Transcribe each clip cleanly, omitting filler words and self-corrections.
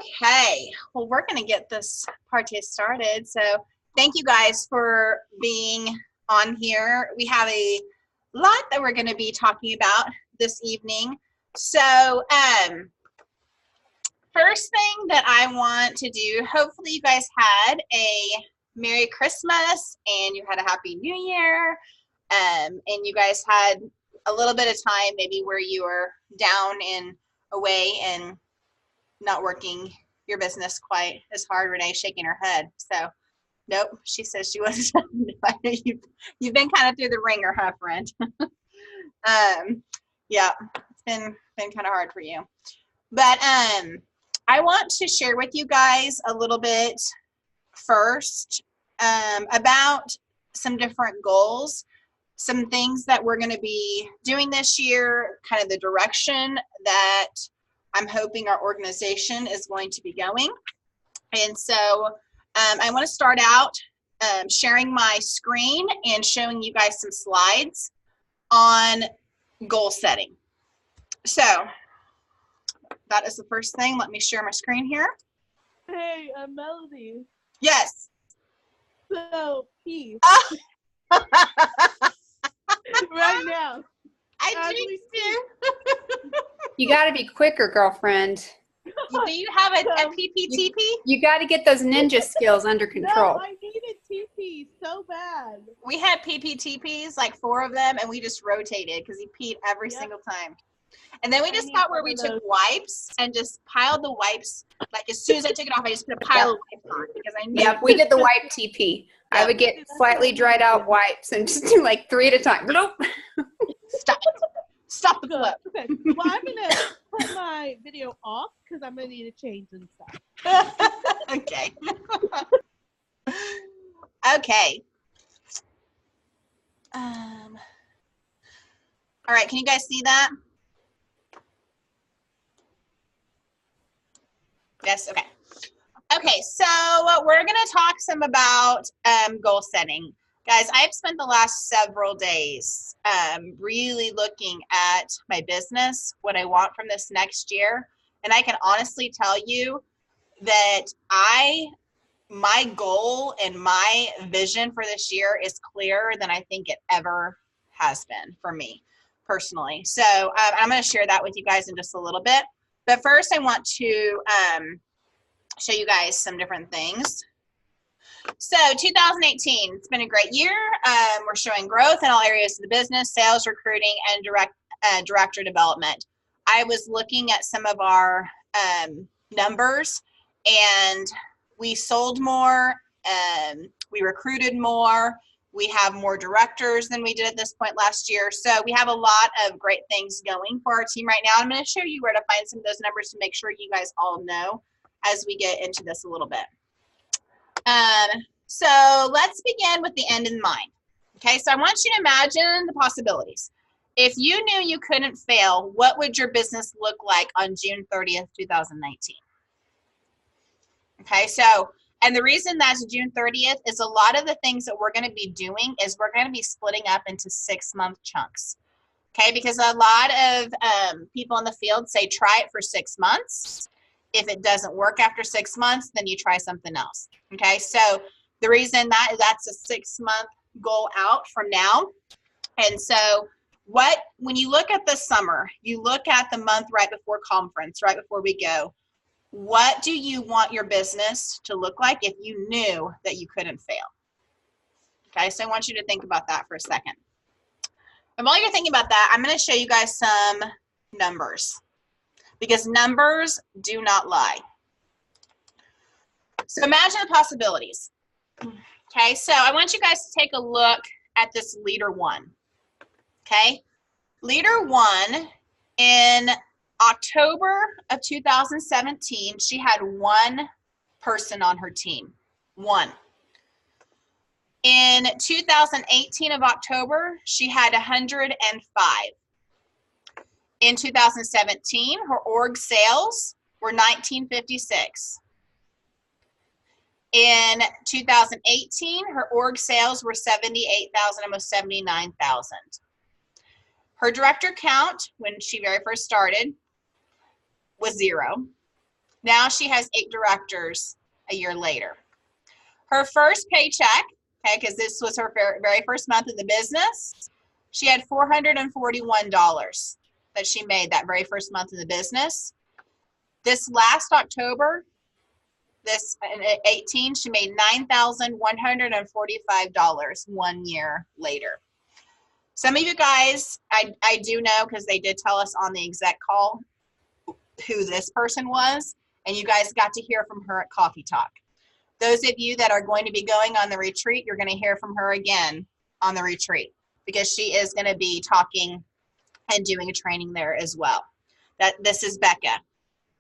Okay, well, we're going to get this party started. So thank you guys for being on here. We have a lot that we're going to be talking about this evening. So first thing that I want to do, hopefully you guys had a Merry Christmas and you had a Happy New Year, and you guys had a little bit of time maybe where you were down and away and not working your business quite as hard. Renee's shaking her head. So, nope, she says she wasn't. You've been kind of through the ringer, huh, friend? Yeah, it's been kind of hard for you. But I want to share with you guys a little bit first about some different goals, some things that we're going to be doing this year, kind of the direction that I'm hoping our organization is going to be going. And so I want to start out sharing my screen and showing you guys some slides on goal setting. So that is the first thing. Let me share my screen here. Hey, Melody. Yes. So, peace. Right now. I jinxed you. You got to be quicker, girlfriend. Do you have a PPTP? You got to get those ninja skills under control. No, I needed TP so bad. We had PPTPs, like 4 of them, and we just rotated because he peed every single time. And then we just got where we took wipes and just piled the wipes. Like as soon as I took it off, I just put a pile of wipes on because I knew. Yeah, we did the wipe TP. I would get slightly dried out wipes and just do like 3 at a time. Bloop. Stop the clip. Okay. Well, I'm going to put my video off because I'm going to need to change and stuff. Okay. Okay. All right. Can you guys see that? Yes. Okay. Okay. So we're going to talk some about goal setting. Guys, I've spent the last several days really looking at my business, what I want from this next year. And I can honestly tell you that my goal and my vision for this year is clearer than I think it ever has been for me personally. So I'm going to share that with you guys in just a little bit. But first, I want to show you guys some different things. So 2018, it's been a great year. We're showing growth in all areas of the business, sales, recruiting, and director development. I was looking at some of our numbers, and we sold more, we recruited more, we have more directors than we did at this point last year. So we have a lot of great things going for our team right now. I'm going to show you where to find some of those numbers to make sure you guys all know as we get into this a little bit. So let's begin with the end in mind. Okay, so I want you to imagine the possibilities. If you knew you couldn't fail, what would your business look like on June 30th, 2019? Okay, so, and the reason that's June 30th is a lot of the things that we're going to be doing is we're going to be splitting up into 6-month chunks. Okay, because a lot of people in the field say try it for 6 months. If it doesn't work after 6 months, then you try something else. Okay, so the reason that's a 6-month goal out from now. And so when you look at the summer, you look at the month right before conference, right before we go, what do you want your business to look like if you knew that you couldn't fail? Okay, so I want you to think about that for a second. And while you're thinking about that, I'm going to show you guys some numbers, because numbers do not lie. So imagine the possibilities. Okay, so I want you guys to take a look at this leader 1. Okay, leader 1 in October of 2017, she had 1 person on her team. 1. In 2018 of October, she had 105. In 2017, her org sales were 1956. In 2018, her org sales were 78,000, almost 79,000. Her director count, when she very first started, was 0. Now she has 8 directors a year later. Her first paycheck, okay, because this was her very first month in the business, she had $441 that she made that very first month in the business. This last October, this 18, she made $9,145 1 year later. Some of you guys, I do know because they did tell us on the exec call who this person was, and you guys got to hear from her at Coffee Talk. Those of you that are going to be going on the retreat, you're going to hear from her again on the retreat because she is going to be talking and doing a training there as well. This is Becca.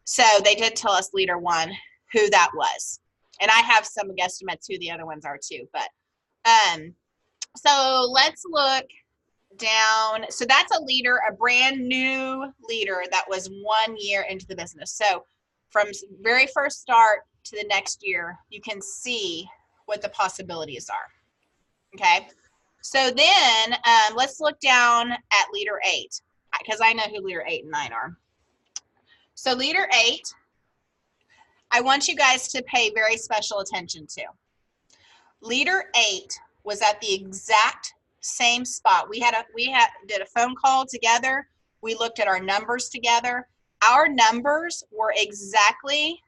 So they did tell us leader 1 who that was. And I have some guesstimates who the other ones are too. But so let's look down. So that's a leader, a brand new leader that was 1 year into the business. So from very first start to the next year, you can see what the possibilities are. Okay. So then let's look down at leader 8 because I know who leader 8 and 9 are. So leader 8, I want you guys to pay very special attention to. Leader 8 was at the exact same spot. We did a phone call together. We looked at our numbers together. Our numbers were exactly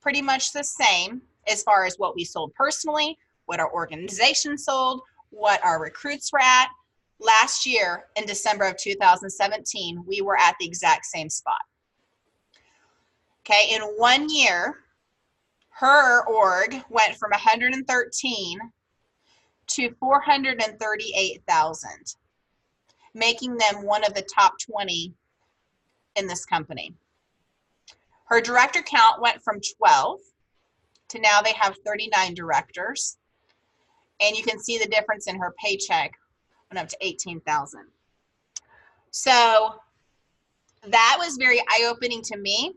pretty much the same as far as what we sold personally, what our organization sold, what our recruits were at. Last year in December of 2017, we were at the exact same spot. Okay, in 1 year, her org went from 113 to 438,000, making them one of the top 20 in this company. Her director count went from 12 to now they have 39 directors. And you can see the difference in her paycheck went up to 18,000. So that was very eye-opening to me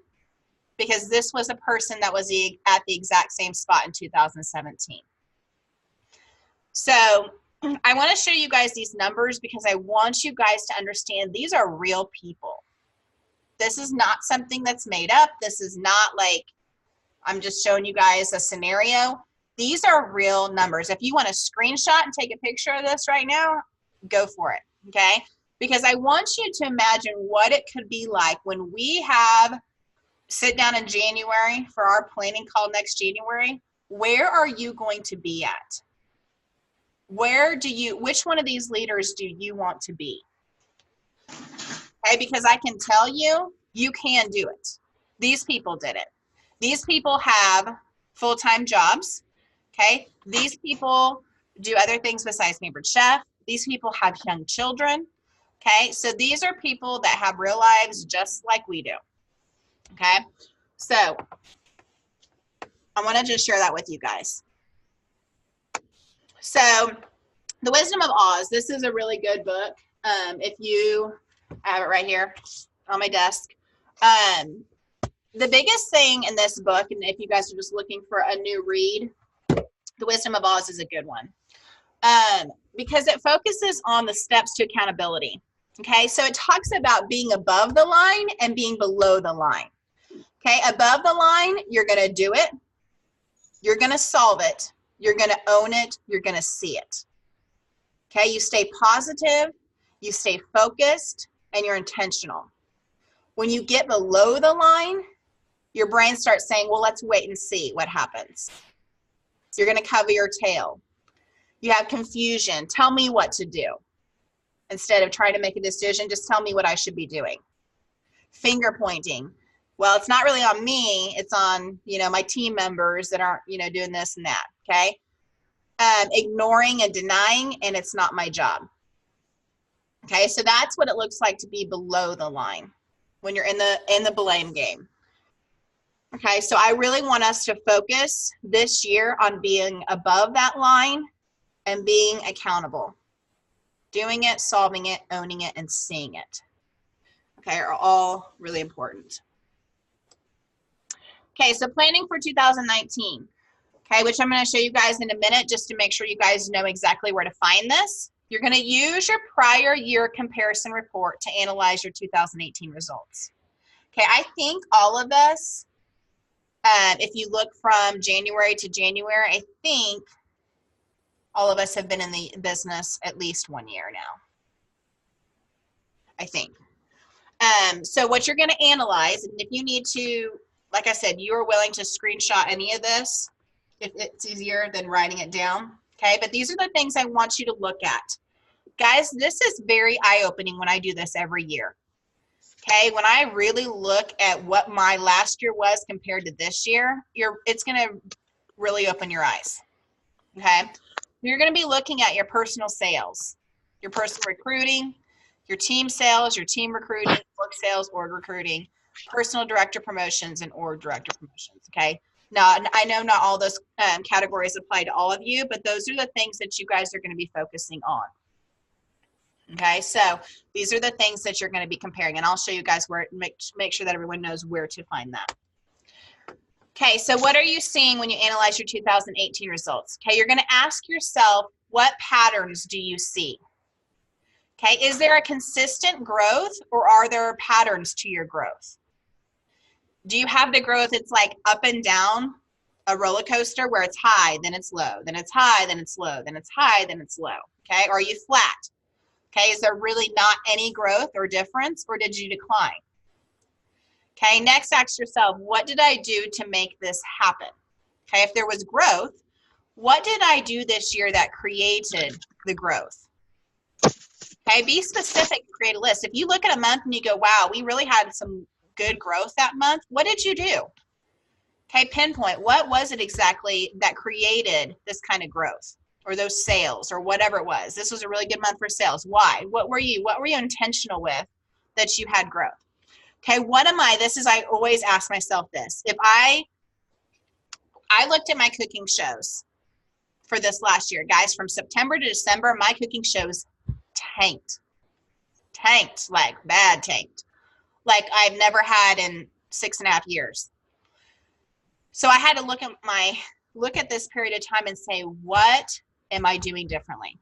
because this was a person that was at the exact same spot in 2017. So I want to show you guys these numbers because I want you guys to understand these are real people. This is not something that's made up. This is not like I'm just showing you guys a scenario. These are real numbers. If you want to screenshot and take a picture of this right now, go for it, okay? Because I want you to imagine what it could be like when we sit down in January for our planning call next January. Where are you going to be at? Which one of these leaders do you want to be? Okay, because I can tell you, you can do it. These people did it. These people have full-time jobs, okay? These people do other things besides Neighborhood Chef. These people have young children, okay? So these are people that have real lives just like we do, okay? So I want to just share that with you guys. So The Wisdom of Oz, this is a really good book. If you have it right here on my desk. The biggest thing in this book, and if you guys are just looking for a new read, The Wisdom of Oz is a good one. Because it focuses on the steps to accountability. Okay, so it talks about being above the line and being below the line. Okay, above the line, you're going to do it. You're going to solve it. You're going to own it. You're going to see it. Okay, you stay positive, you stay focused, and you're intentional. When you get below the line, your brain starts saying, well, let's wait and see what happens. You're going to cover your tail. You have confusion. Tell me what to do. Instead of trying to make a decision, just tell me what I should be doing. Finger pointing. Well, it's not really on me. It's on, my team members that aren't, doing this and that. Okay. Ignoring and denying, and it's not my job. Okay. So that's what it looks like to be below the line when you're in the blame game. Okay. So I really want us to focus this year on being above that line and being accountable. Doing it, solving it, owning it, and seeing it. Okay, are all really important. Okay, so planning for 2019. Okay, which I'm going to show you guys in a minute just to make sure you guys know exactly where to find this. You're going to use your prior year comparison report to analyze your 2018 results. Okay, I think all of us If you look from January to January, I think all of us have been in the business at least 1 year now. I think. So what you're going to analyze, and if you need to, like I said, you are willing to screenshot any of this if it's easier than writing it down. Okay, but these are the things I want you to look at. Guys, this is very eye-opening when I do this every year. Okay, when I really look at what my last year was compared to this year, it's going to really open your eyes. Okay, you're going to be looking at your personal sales, your personal recruiting, your team sales, your team recruiting, work sales, org recruiting, personal director promotions, and org director promotions. Okay, now I know not all those categories apply to all of you, but those are the things that you guys are going to be focusing on. Okay, so these are the things that you're going to be comparing, and I'll show you guys where, make sure that everyone knows where to find that. Okay, so what are you seeing when you analyze your 2018 results? Okay, you're going to ask yourself, what patterns do you see? Okay, is there a consistent growth, or are there patterns to your growth? Do you have the growth, it's like up and down, a roller coaster where it's high, then it's low, then it's high, then it's low, then it's high, then it's low? Okay, or are you flat? Okay, is there really not any growth or difference, or did you decline? Okay, next ask yourself, what did I do to make this happen? Okay, if there was growth, what did I do this year that created the growth? Okay, be specific, create a list. If you look at a month and you go, wow, we really had some good growth that month, what did you do? Okay, pinpoint, what was it exactly that created this kind of growth? Or those sales, or whatever it was. This was a really good month for sales. Why? What were you intentional with that you had growth? Okay, I always ask myself this. If I looked at my cooking shows for this last year, guys, from September to December, my cooking shows tanked, like bad tanked, like I've never had in 6.5 years. So I had to look at this period of time and say, what am I doing differently?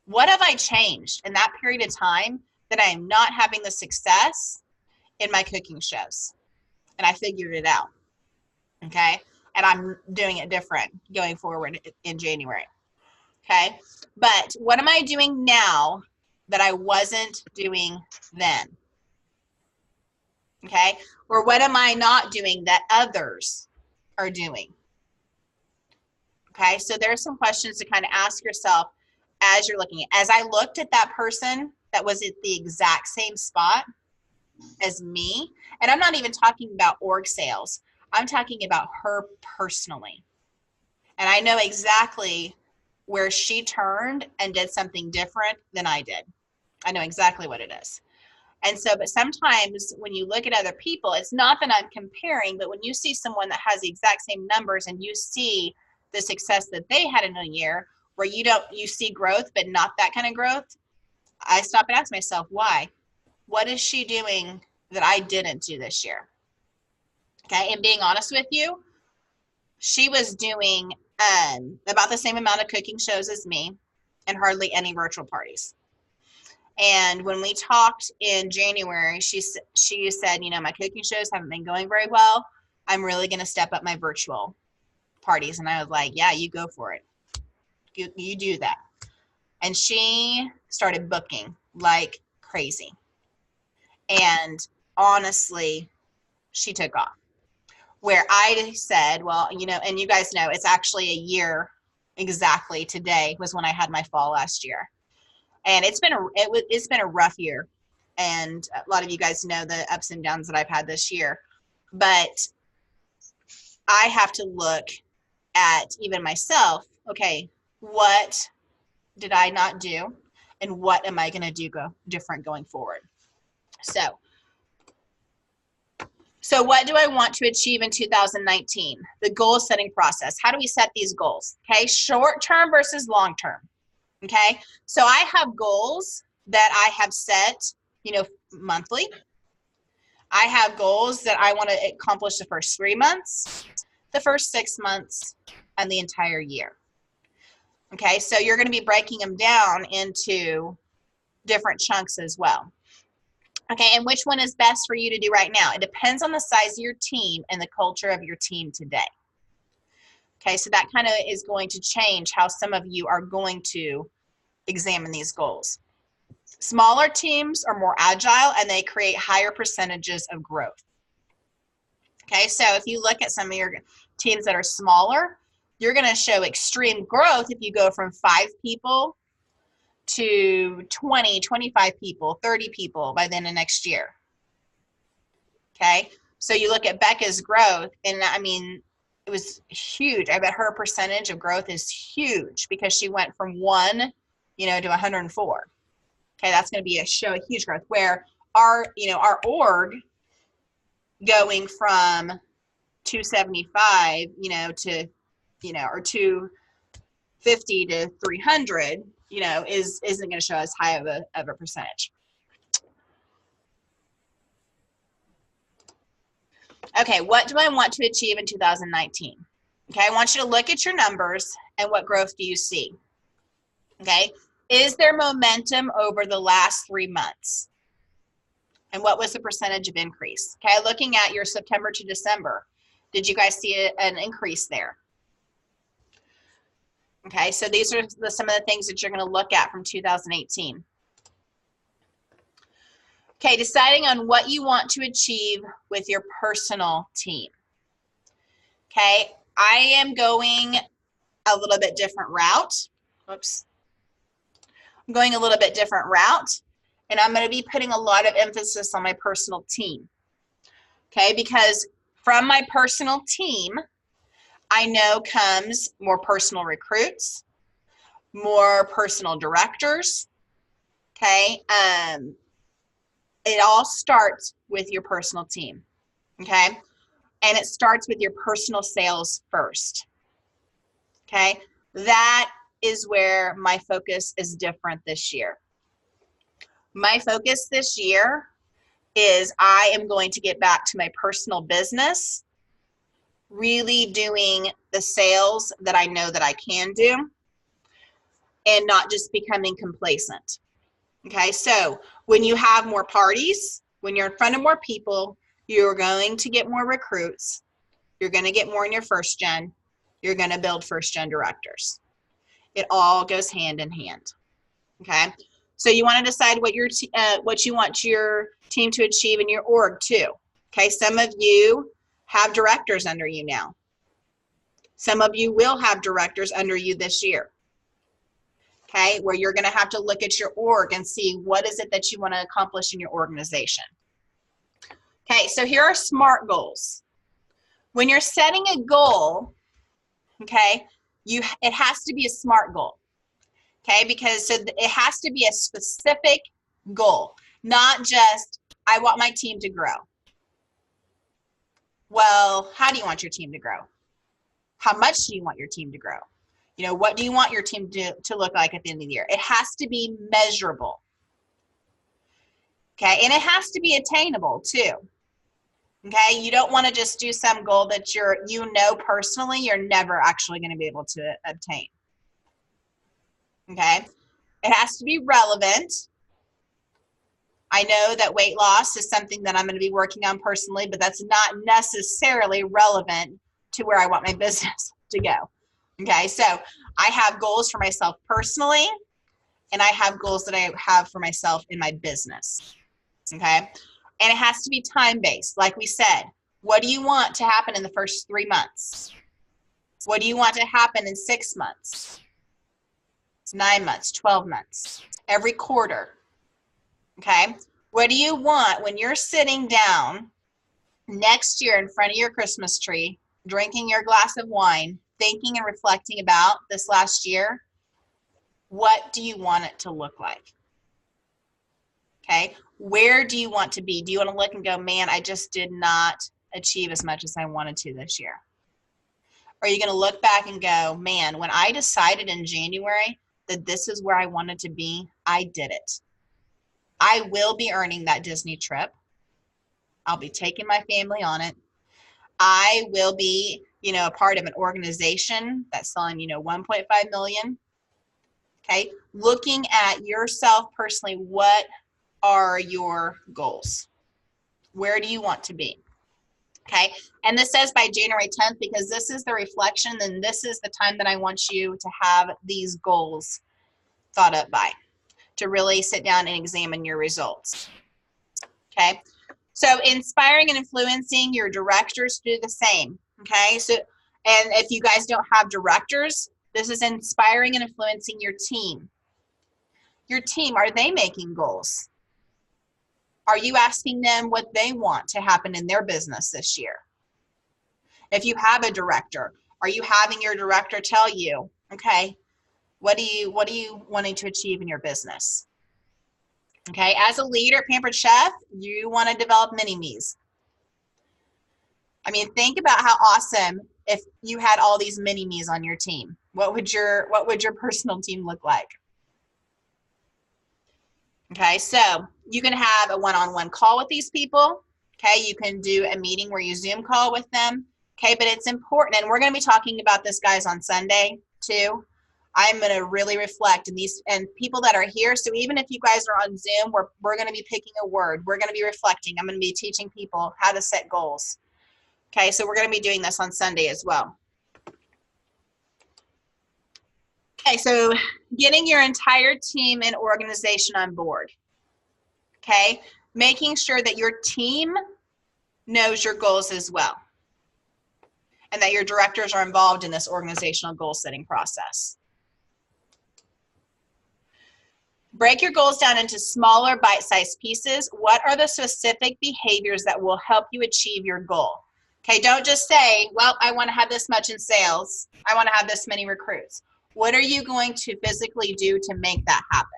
What have I changed in that period of time that I am not having the success in my cooking shows? And I figured it out, okay? And I'm doing it different going forward in January, okay? But what am I doing now that I wasn't doing then? Okay? Or what am I not doing that others are doing? Okay, so there's some questions to kind of ask yourself as you're looking at. As I looked at that person that was at the exact same spot as me, and I'm not even talking about org sales, I'm talking about her personally. And I know exactly where she turned and did something different than I did. I know exactly what it is. And so, but sometimes when you look at other people, it's not that I'm comparing, but when you see someone that has the exact same numbers and you see the success that they had in a year where you see growth, but not that kind of growth, I stop and ask myself, why? What is she doing that I didn't do this year? Okay, and being honest with you, she was doing about the same amount of cooking shows as me and hardly any virtual parties. And when we talked in January, she said, my cooking shows haven't been going very well. I'm really going to step up my virtual parties. And I was like, yeah, you go for it. You do that. And she started booking like crazy. And honestly, she took off. Where I said, well, and you guys know, it's actually a year exactly today was when I had my fall last year. And it's been a rough year. And a lot of you guys know the ups and downs that I've had this year. But I have to look at even myself, okay, what did I not do? And what am I going to do different going forward? So what do I want to achieve in 2019? The goal setting process. How do we set these goals? Okay, short term versus long term. Okay, so I have goals that I have set, monthly. I have goals that I want to accomplish the first 3 months, the first 6 months, and the entire year. Okay, so you're going to be breaking them down into different chunks as well. Okay, and which one is best for you to do right now? It depends on the size of your team and the culture of your team today. Okay, so that kind of is going to change how some of you are going to examine these goals. Smaller teams are more agile and they create higher percentages of growth. Okay, so if you look at some of your teams that are smaller, you're going to show extreme growth if you go from 5 people to 20, 25 people, 30 people by the end of next year. Okay, so you look at Becca's growth, and I mean, it was huge. I bet her percentage of growth is huge because she went from 1, to 104. Okay, that's going to be a huge growth. Where our org going from 275, to, or 250 to 300, isn't going to show as high of a percentage. Okay, what do I want to achieve in 2019? Okay, I want you to look at your numbers and what growth do you see? Okay, is there momentum over the last 3 months? And what was the percentage of increase? Okay, looking at your September to December, did you guys see an increase there? Okay, so these are some of the things that you're going to look at from 2018. Okay, deciding on what you want to achieve with your personal team. Okay, I am going a little bit different route. Whoops. I'm going a little bit different route, and I'm going to be putting a lot of emphasis on my personal team. Okay, because from my personal team, I know comes more personal recruits, more personal directors. Okay, it all starts with your personal team. Okay, and it starts with your personal sales first. Okay, that is where my focus is different this year. My focus this year is I am going to get back to my personal business, really doing the sales that I know that I can do, and not just becoming complacent. Okay, so when you have more parties, when you're in front of more people, you're going to get more recruits, you're going to get more in your first gen, you're going to build first gen directors. It all goes hand in hand. Okay, so you want to decide what you want your team to achieve in your org too. Okay, some of you have directors under you now. Some of you will have directors under you this year. Okay, where you're going to have to look at your org and see what is it that you want to accomplish in your organization. Okay, so here are SMART goals. When you're setting a goal, okay, it has to be a SMART goal. Okay, because it has to be a specific goal, not just, I want my team to grow. Well, how do you want your team to grow? How much do you want your team to grow? What do you want your team to look like at the end of the year? It has to be measurable. Okay, and it has to be attainable too. Okay, you don't want to just do some goal that personally you're never actually going to be able to obtain. Okay, it has to be relevant. I know that weight loss is something that I'm going to be working on personally, but that's not necessarily relevant to where I want my business to go. Okay, so I have goals for myself personally, and I have goals that I have for myself in my business. Okay, and it has to be time-based. Like we said, what do you want to happen in the first 3 months? What do you want to happen in 6 months? 9 months, 12 months, every quarter. Okay, what do you want when you're sitting down next year in front of your Christmas tree, drinking your glass of wine, thinking and reflecting about this last year? What do you want it to look like? Okay, where do you want to be? Do you want to look and go, man, I just did not achieve as much as I wanted to this year? Or are you going to look back and go, man, when I decided in January that this is where I wanted to be, I did it. I will be earning that Disney trip. I'll be taking my family on it. I will be, a part of an organization that's selling, 1.5 million. Okay, looking at yourself personally, what are your goals? Where do you want to be? Okay, and this says by January 10th because this is the reflection, and this is the time that I want you to have these goals thought up by, to really sit down and examine your results. Okay, so inspiring and influencing your directors to do the same. Okay, so, and if you guys don't have directors, this is inspiring and influencing your team. Your team, are they making goals? Are you asking them what they want to happen in their business this year? If you have a director, are you having your director tell you, okay, what are you wanting to achieve in your business? Okay, as a leader at Pampered Chef, you want to develop mini-me's. I mean, think about how awesome if you had all these mini-me's on your team. What would your personal team look like? Okay, so you can have a one-on-one call with these people. Okay, you can do a meeting where you Zoom call with them. Okay, but it's important, and we're going to be talking about this, guys, on Sunday too. I'm going to really reflect in these, and people that are here. So even if you guys are on Zoom, we're going to be picking a word. We're going to be reflecting. I'm going to be teaching people how to set goals. Okay, so we're going to be doing this on Sunday as well. Okay, so getting your entire team and organization on board. Okay, making sure that your team knows your goals as well, and that your directors are involved in this organizational goal setting process. Break your goals down into smaller bite-sized pieces. What are the specific behaviors that will help you achieve your goal? Okay, don't just say, well, I want to have this much in sales. I want to have this many recruits. What are you going to physically do to make that happen?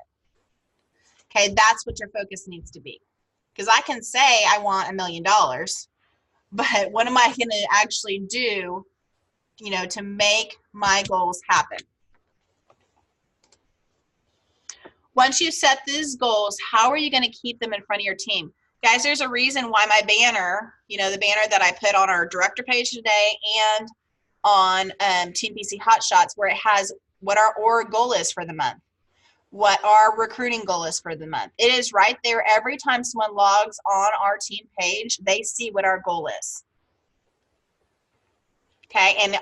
Okay, that's what your focus needs to be. Because I can say I want $1 million, but what am I going to actually do, to make my goals happen? Once you set these goals, how are you going to keep them in front of your team? Guys, there's a reason why my banner, the banner that I put on our director page today and on Team PC Hotshots, where it has what our org goal is for the month, what our recruiting goal is for the month. It is right there. Every time someone logs on our team page, they see what our goal is. Okay, and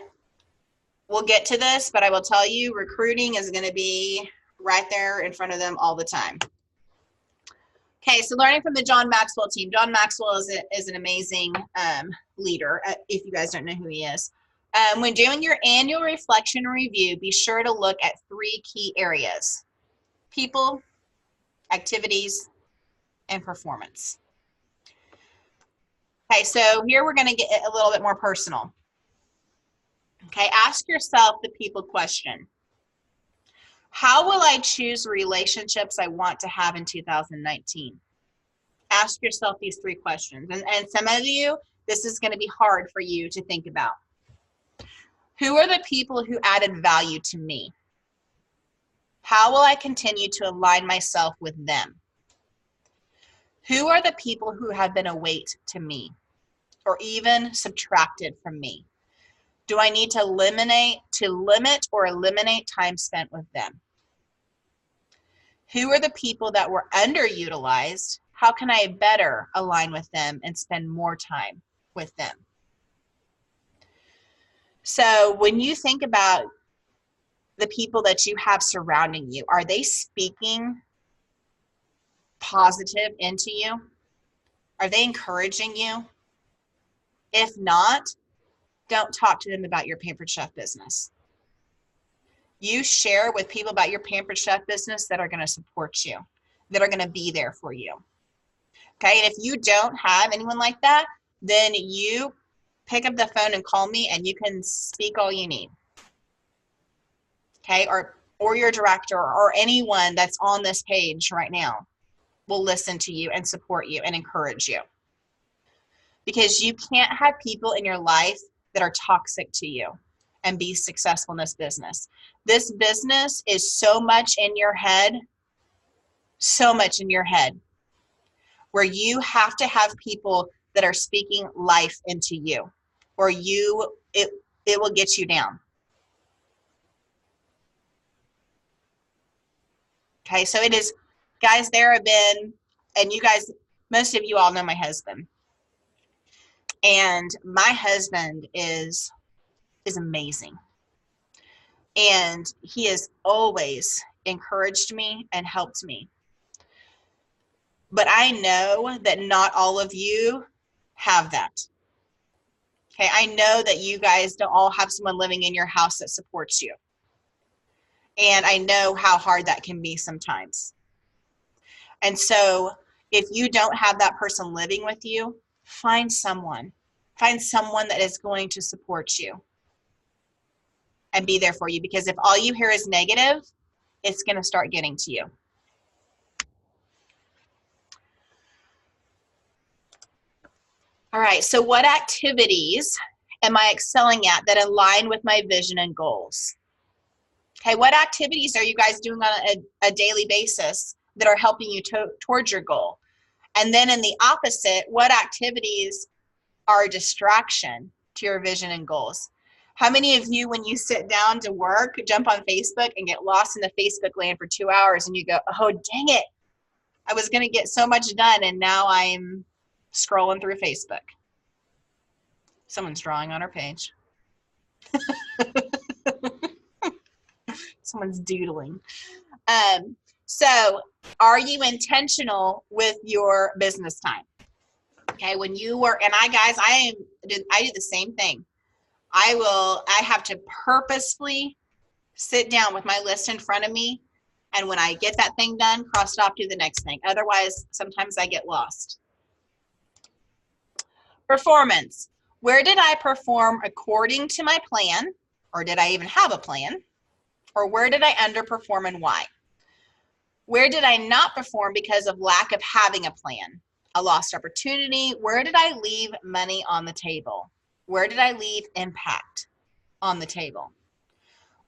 we'll get to this, but I will tell you, recruiting is going to be right there in front of them all the time. Okay, so learning from the John Maxwell team. John Maxwell is an amazing leader, if you guys don't know who he is. When doing your annual reflection review, be sure to look at 3 key areas: people, activities, and performance. Okay, so here we're going to get a little bit more personal. Okay, ask yourself the people question. How will I choose relationships I want to have in 2019? Ask yourself these 3 questions. And some of you, this is going to be hard for you to think about. Who are the people who added value to me? How will I continue to align myself with them? Who are the people who have been a weight to me or even subtracted from me? Do I need to limit or eliminate time spent with them? Who are the people that were underutilized? How can I better align with them and spend more time with them? So when you think about the people that you have surrounding you, are they speaking positive into you? Are they encouraging you? If not, don't talk to them about your Pampered Chef business. You share with people about your Pampered Chef business that are going to support you, that are going to be there for you. Okay, and if you don't have anyone like that, then you pick up the phone and call me, and you can speak all you need. Okay, or your director or anyone that's on this page right now will listen to you and support you and encourage you. Because you can't have people in your life that are toxic to you and be successful in this business. This business is so much in your head, where you have to have people that are speaking life into you, or it will get you down. Okay, so it is, guys, there have been And you guys, most of you all know my husband. And my husband is amazing. And he has always encouraged me and helped me. But I know that not all of you have that. Okay, I know that you guys don't all have someone living in your house that supports you. And I know how hard that can be sometimes. And so if you don't have that person living with you, find someone. Find someone that is going to support you and be there for you. Because if all you hear is negative, it's going to start getting to you. All right, so what activities am I excelling at that align with my vision and goals? Okay, what activities are you guys doing on a daily basis that are helping you towards your goal? And then in the opposite, what activities are a distraction to your vision and goals? How many of you, when you sit down to work, jump on Facebook and get lost in the Facebook land for 2 hours and you go, oh, dang it, I was going to get so much done and now I'm scrolling through Facebook. Someone's drawing on our page. Someone's doodling. So are you intentional with your business time? Okay, when you work, and I do the same thing. I have to purposefully sit down with my list in front of me, and when I get that thing done, cross it off to the next thing. Otherwise, sometimes I get lost. Performance. Where did I perform according to my plan, or did I even have a plan? Or where did I underperform and why? Where did I not perform because of lack of having a plan? A lost opportunity. Where did I leave money on the table? Where did I leave impact on the table?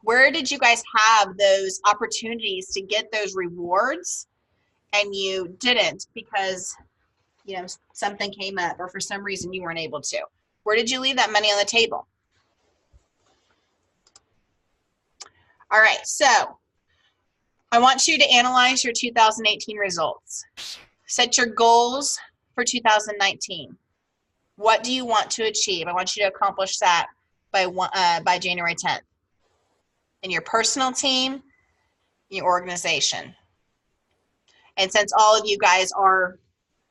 Where did you guys have those opportunities to get those rewards and you didn't because, you know, something came up or for some reason you weren't able to? Where did you leave that money on the table? All right, so I want you to analyze your 2018 results. Set your goals for 2019. What do you want to achieve? I want you to accomplish that by January 10th. In your personal team, your organization. And since all of you guys are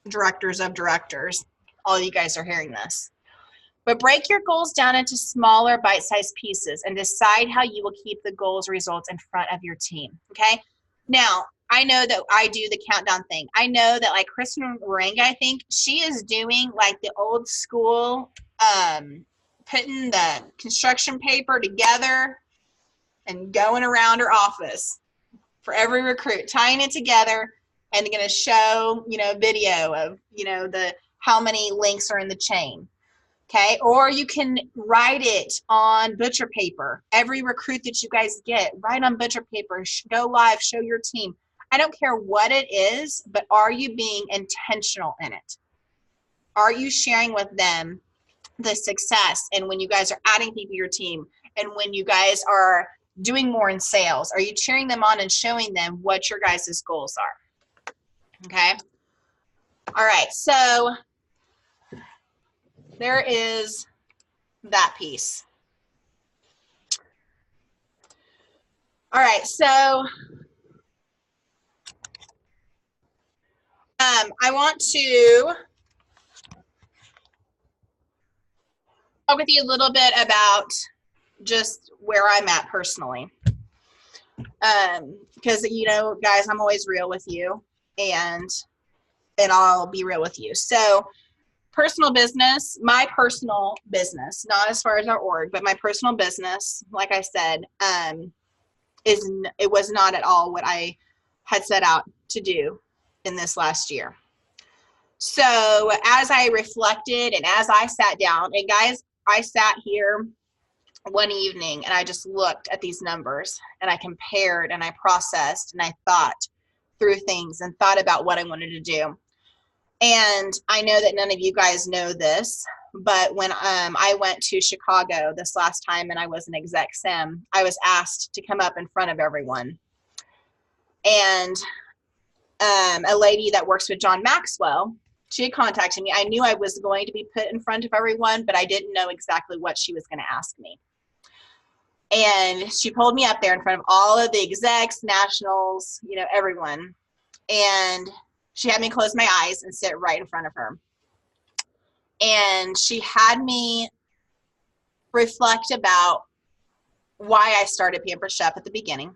directors of directors, all of you guys are hearing this. But break your goals down into smaller bite-sized pieces and decide how you will keep the goals results in front of your team, okay? Now, I know that I do the countdown thing. I know that like Kristen Morenga, I think, she is doing like the old school, putting the construction paper together and going around her office for every recruit, tying it together and going to show, you know, video of, you know, how many links are in the chain. Okay, or you can write it on butcher paper. Every recruit that you guys get, write on butcher paper, go live, show your team. I don't care what it is, but are you being intentional in it? Are you sharing with them the success and when you guys are adding people to your team and when you guys are doing more in sales? Are you cheering them on and showing them what your guys' goals are? Okay, all right, so there is that piece. All right, so I want to talk with you a little bit about just where I'm at personally. Because, you know, guys, I'm always real with you and I'll be real with you. So personal business, my personal business, not as far as our org, but my personal business, like I said, it was not at all what I had set out to do in this last year. So as I reflected and as I sat down, and guys, I sat here one evening and I just looked at these numbers and I compared and I processed and I thought through things and thought about what I wanted to do. And I know that none of you guys know this, but when I went to Chicago this last time and I was an exec sim, I was asked to come up in front of everyone. And a lady that works with John Maxwell, she had contacted me. I knew I was going to be put in front of everyone, but I didn't know exactly what she was going to ask me. And she pulled me up there in front of all of the execs, nationals, you know, everyone. And she had me close my eyes and sit right in front of her. And she had me reflect about why I started Pampered Chef at the beginning.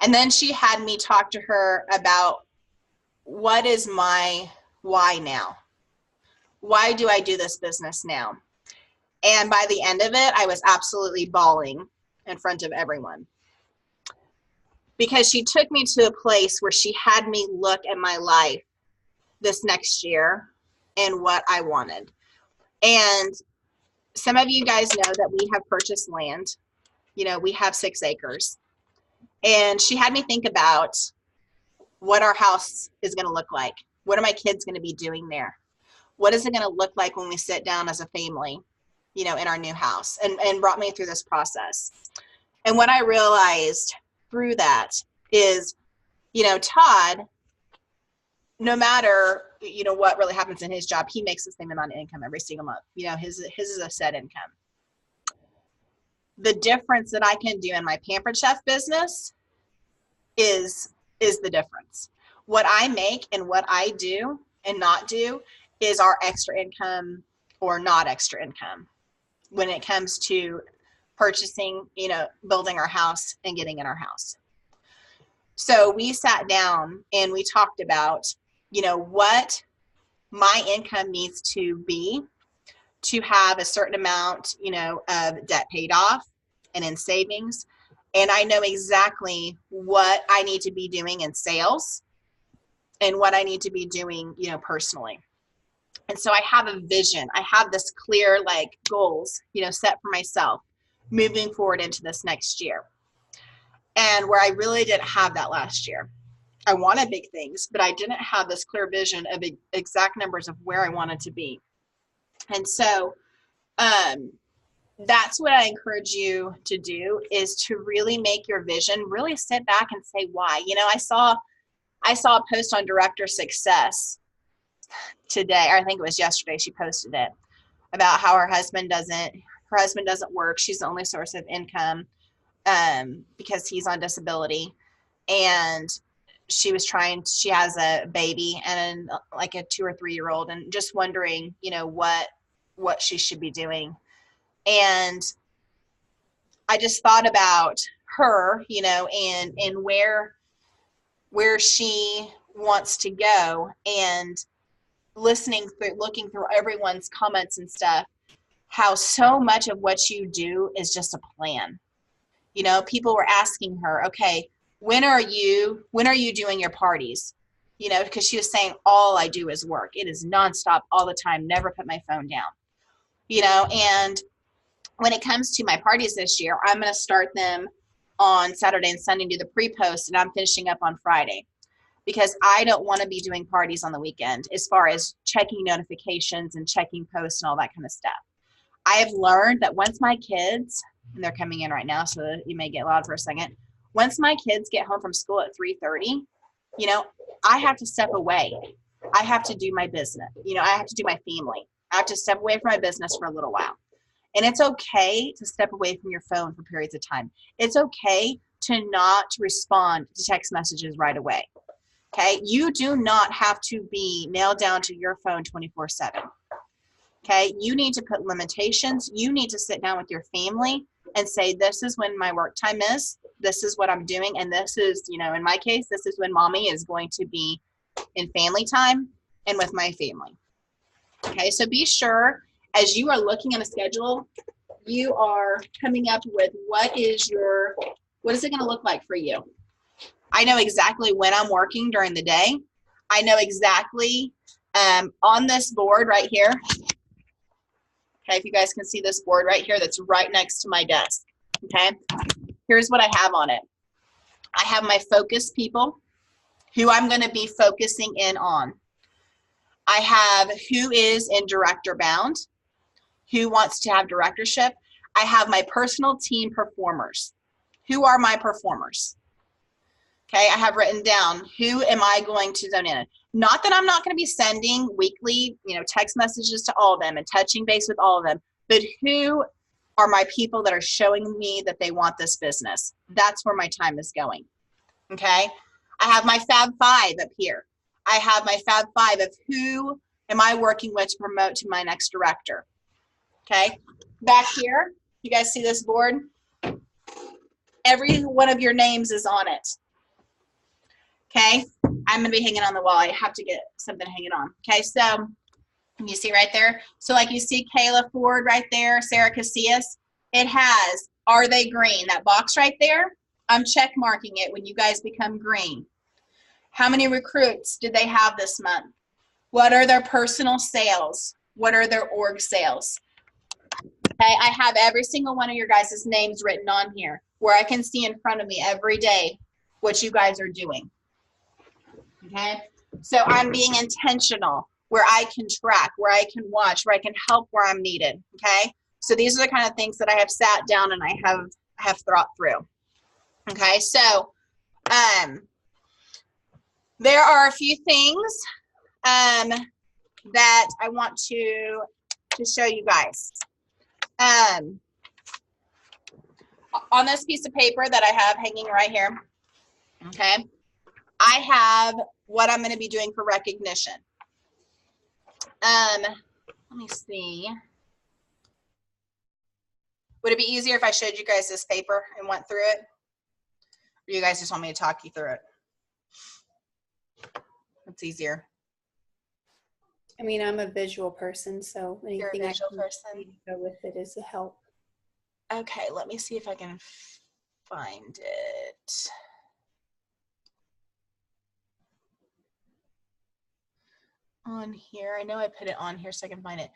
And then she had me talk to her about what is my why now? Why do I do this business now? And by the end of it, I was absolutely bawling in front of everyone. Because she took me to a place where she had me look at my life this next year and what I wanted. And some of you guys know that we have purchased land. You know, we have 6 acres. And she had me think about what our house is going to look like. What are my kids going to be doing there? What is it going to look like when we sit down as a family, you know, in our new house, and brought me through this process. And what I realized through that is, you know, Todd, no matter, you know, what really happens in his job, he makes the same amount of income every single month. You know, his is a set income. The difference that I can do in my Pampered Chef business is the difference. What I make and what I do and not do is our extra income or not extra income when it comes to purchasing, you know, building our house and getting in our house. So we sat down and we talked about, you know, what my income needs to be to have a certain amount, you know, of debt paid off and in savings. And I know exactly what I need to be doing in sales and what I need to be doing, you know, personally. And so I have a vision. I have this clear, like, goals, you know, set for myself moving forward into this next year. And where I really didn't have that last year. I wanted big things, but I didn't have this clear vision of exact numbers of where I wanted to be. And so that's what I encourage you to do, is to really make your vision, really sit back and say why. You know, I saw a post on Director Success today, or I think it was yesterday, she posted it, about how her husband doesn't work. She's the only source of income because he's on disability. And she has a baby and like a 2 or 3 year old, and just wondering, you know, what she should be doing. And I just thought about her, you know, and where she wants to go, and looking through everyone's comments and stuff, how so much of what you do is just a plan. You know, people were asking her, okay, when are you doing your parties? You know, because she was saying, all I do is work. It is nonstop all the time, never put my phone down. You know, and when it comes to my parties this year, I'm going to start them on Saturday and Sunday and do the pre-post, and I'm finishing up on Friday, because I don't want to be doing parties on the weekend as far as checking notifications and checking posts and all that kind of stuff. I have learned that once my kids, and they're coming in right now, so you may get loud for a second. Once my kids get home from school at 3:30, you know, I have to step away. I have to do my business. You know, I have to do my family. I have to step away from my business for a little while. And it's okay to step away from your phone for periods of time. It's okay to not respond to text messages right away. Okay? You do not have to be nailed down to your phone 24/7. Okay? You need to put limitations. You need to sit down with your family and say, this is when my work time is. This is what I'm doing. And this is, you know, in my case, this is when mommy is going to be in family time and with my family. Okay? So be sure, as you are looking at a schedule, you are coming up with what is it going to look like for you? I know exactly when I'm working during the day. I know exactly on this board right here. Okay, if you guys can see this board right here, that's right next to my desk. Okay, here's what I have on it. I have my focus people, who I'm going to be focusing in on. I have who is in director bound, who wants to have directorship. I have my personal team performers. Who are my performers? Okay, I have written down who am I going to zone in. Not that I'm not going to be sending weekly, text messages to all of them and touching base with all of them, but who are my people that are showing me that they want this business? That's where my time is going. Okay, I have my Fab Five up here. I have my Fab Five of who am I working with to promote to my next director. Okay, back here, you guys see this board? Every one of your names is on it. Okay, I'm gonna be hanging on the wall. I have to get something hanging on. Okay, so you see right there? So like you see Kayla Ford right there, Sarah Casillas, it has, are they green? That box right there, I'm check marking it when you guys become green. How many recruits did they have this month? What are their personal sales? What are their org sales? Okay, I have every single one of your guys' names written on here where I can see in front of me every day what you guys are doing. Okay, so I'm being intentional where I can track, where I can watch, where I can help where I'm needed. Okay, so these are the kind of things that I have sat down and I have thought through. Okay, so there are a few things that I want to show you guys. On this piece of paper that I have hanging right here, okay, I have what I'm going to be doing for recognition. Let me see. Would it be easier if I showed you guys this paper and went through it? Or you guys just want me to talk you through it? What's easier? I mean, I'm a visual person, so You're a anything visual I can person? go with it is a help. Okay, let me see if I can find it. On here, I know I put it on here so I can find it.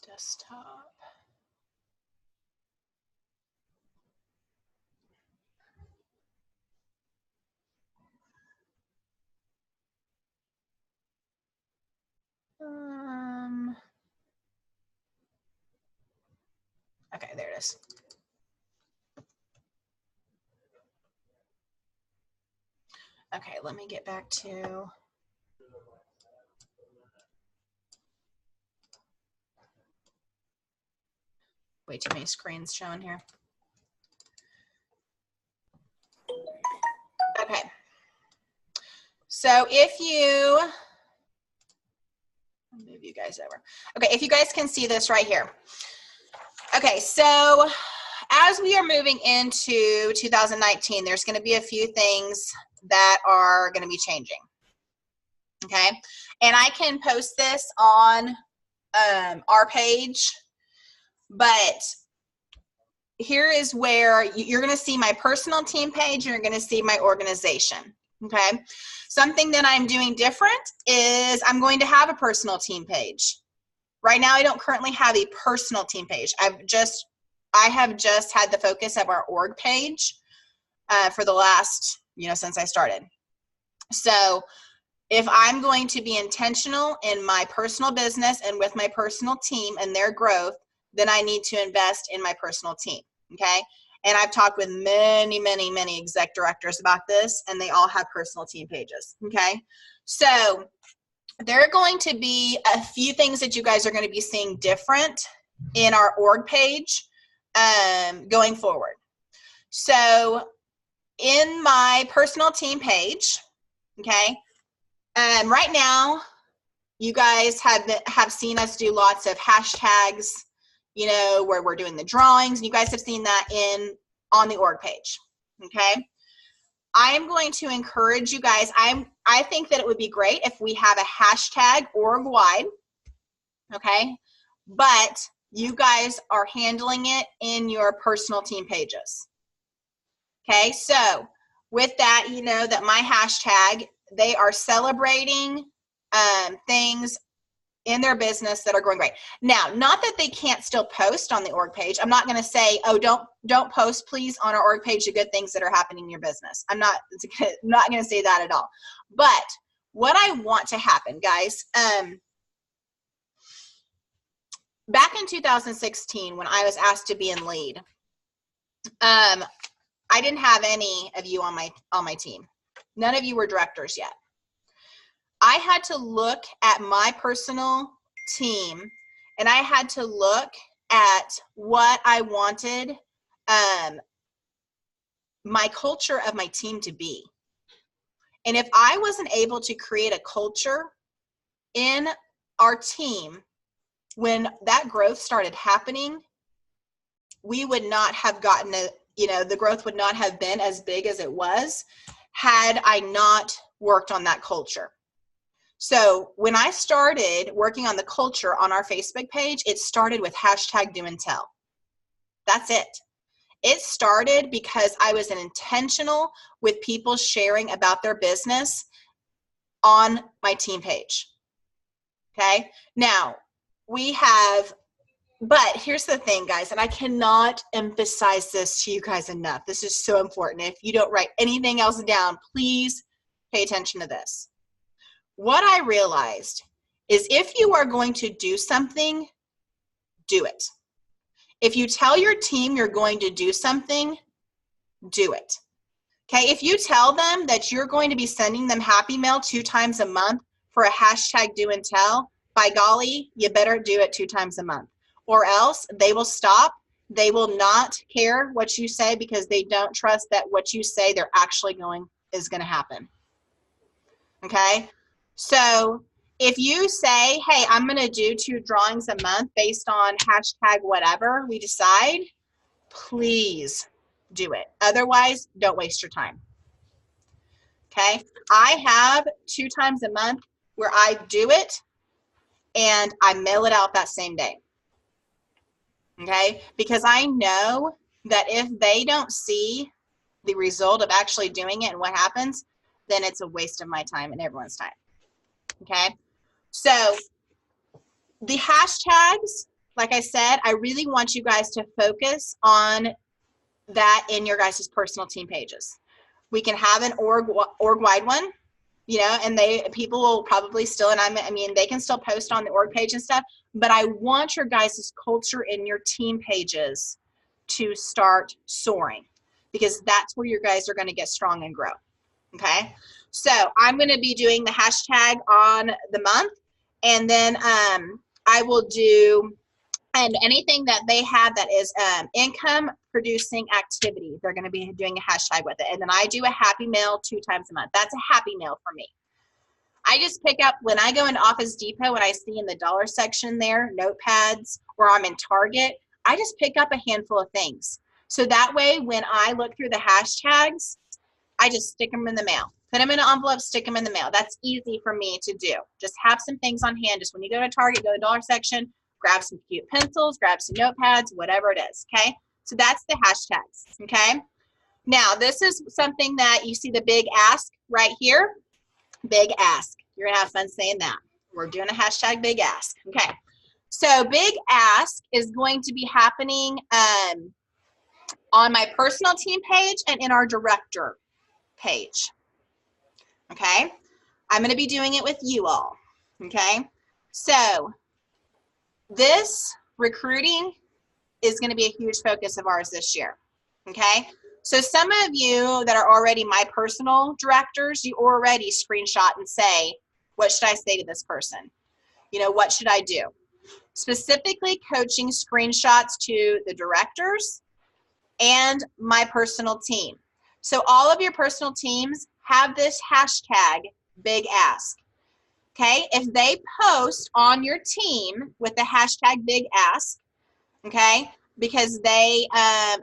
Desktop. Okay, there it is. Okay, let me get back to. Way too many screens showing here. Okay. So if you, I'll move you guys over. Okay, if you guys can see this right here. Okay, so as we are moving into 2019, there's going to be a few things that are going to be changing. Okay, and I can post this on our page, but here is where you're going to see my personal team page and you're going to see my organization. Okay, something that I'm doing different is I'm going to have a personal team page. Right now I don't currently have a personal team page. I have just had the focus of our org page for the last, since I started. So if I'm going to be intentional in my personal business and with my personal team and their growth, then I need to invest in my personal team, okay? And I've talked with many, many, many exec directors about this, and they all have personal team pages, okay? So there are going to be a few things that you guys are going to be seeing different in our org page going forward. So in my personal team page, okay, right now, you guys have seen us do lots of hashtags, where we're doing the drawings. And you guys have seen that on the org page, okay? I am going to encourage you guys. I think that it would be great if we have a hashtag org-wide, okay? But you guys are handling it in your personal team pages, okay? So with that, you know that my hashtag, they are celebrating things in their business that are going great. Now, not that they can't still post on the org page. I'm not going to say, oh, don't post, please, on our org page the good things that are happening in your business. I'm not going to say that at all. But what I want to happen, guys, back in 2016, when I was asked to be in lead, I didn't have any of you on my team. None of you were directors yet. I had to look at my personal team, and I had to look at what I wanted my culture of my team to be. And if I wasn't able to create a culture in our team, when that growth started happening, we would not have gotten the growth would not have been as big as it was had I not worked on that culture. So when I started working on the culture on our Facebook page, it started with #DoAndTell. That's it. It started because I was intentional with people sharing about their business on my team page. Okay. Now but here's the thing, guys, and I cannot emphasize this to you guys enough. This is so important. If you don't write anything else down, please pay attention to this. What I realized is if you are going to do something, do it. If you tell your team you're going to do something, do it. Okay, if you tell them that you're going to be sending them Happy Mail 2 times a month for a #DoAndTell, by golly, you better do it 2 times a month. Or else they will stop. They will not care what you say because they don't trust that what you say they're actually is going to happen. Okay? So if you say, hey, I'm going to do 2 drawings a month based on #whatever we decide, please do it. Otherwise, don't waste your time. Okay? I have 2 times a month where I do it and I mail it out that same day. Okay? Because I know that if they don't see the result of actually doing it and what happens, then it's a waste of my time and everyone's time. Okay? So the hashtags, like I said, I really want you guys to focus on that in your guys' personal team pages. We can have an org-wide one, and people will probably still, and I mean, they can still post on the org page and stuff, but I want your guys' culture in your team pages to start soaring because that's where your guys are going to get strong and grow. Okay? So I'm going to be doing the hashtag on the month, and then I will do, and anything that they have that is income producing activity, they're going to be doing a hashtag with it. And then I do a Happy Mail 2 times a month. That's a Happy Mail for me. I just pick up, when I go into Office Depot and I see in the dollar section there, notepads, or I'm in Target, I just pick up a handful of things. So that way, when I look through the hashtags, I just stick them in the mail. Put them in an envelope, stick them in the mail. That's easy for me to do. Just have some things on hand. Just when you go to Target, go to the dollar section, grab some cute pencils, grab some notepads, whatever it is, okay? So that's the hashtags, okay? Now, this is something that you see the big ask right here. Big ask. You're going to have fun saying that. We're doing a hashtag big ask, okay? So big ask is going to be happening on my personal team page and in our director page, okay? I'm going to be doing it with you all, okay? So this recruiting is going to be a huge focus of ours this year, okay? So some of you that are already my personal directors, you already screenshot and say, what should I say to this person? What should I do? Specifically coaching screenshots to the directors and my personal team. So all of your personal teams have this hashtag big ask. Okay, if they post on your team with the hashtag big ask, okay, because they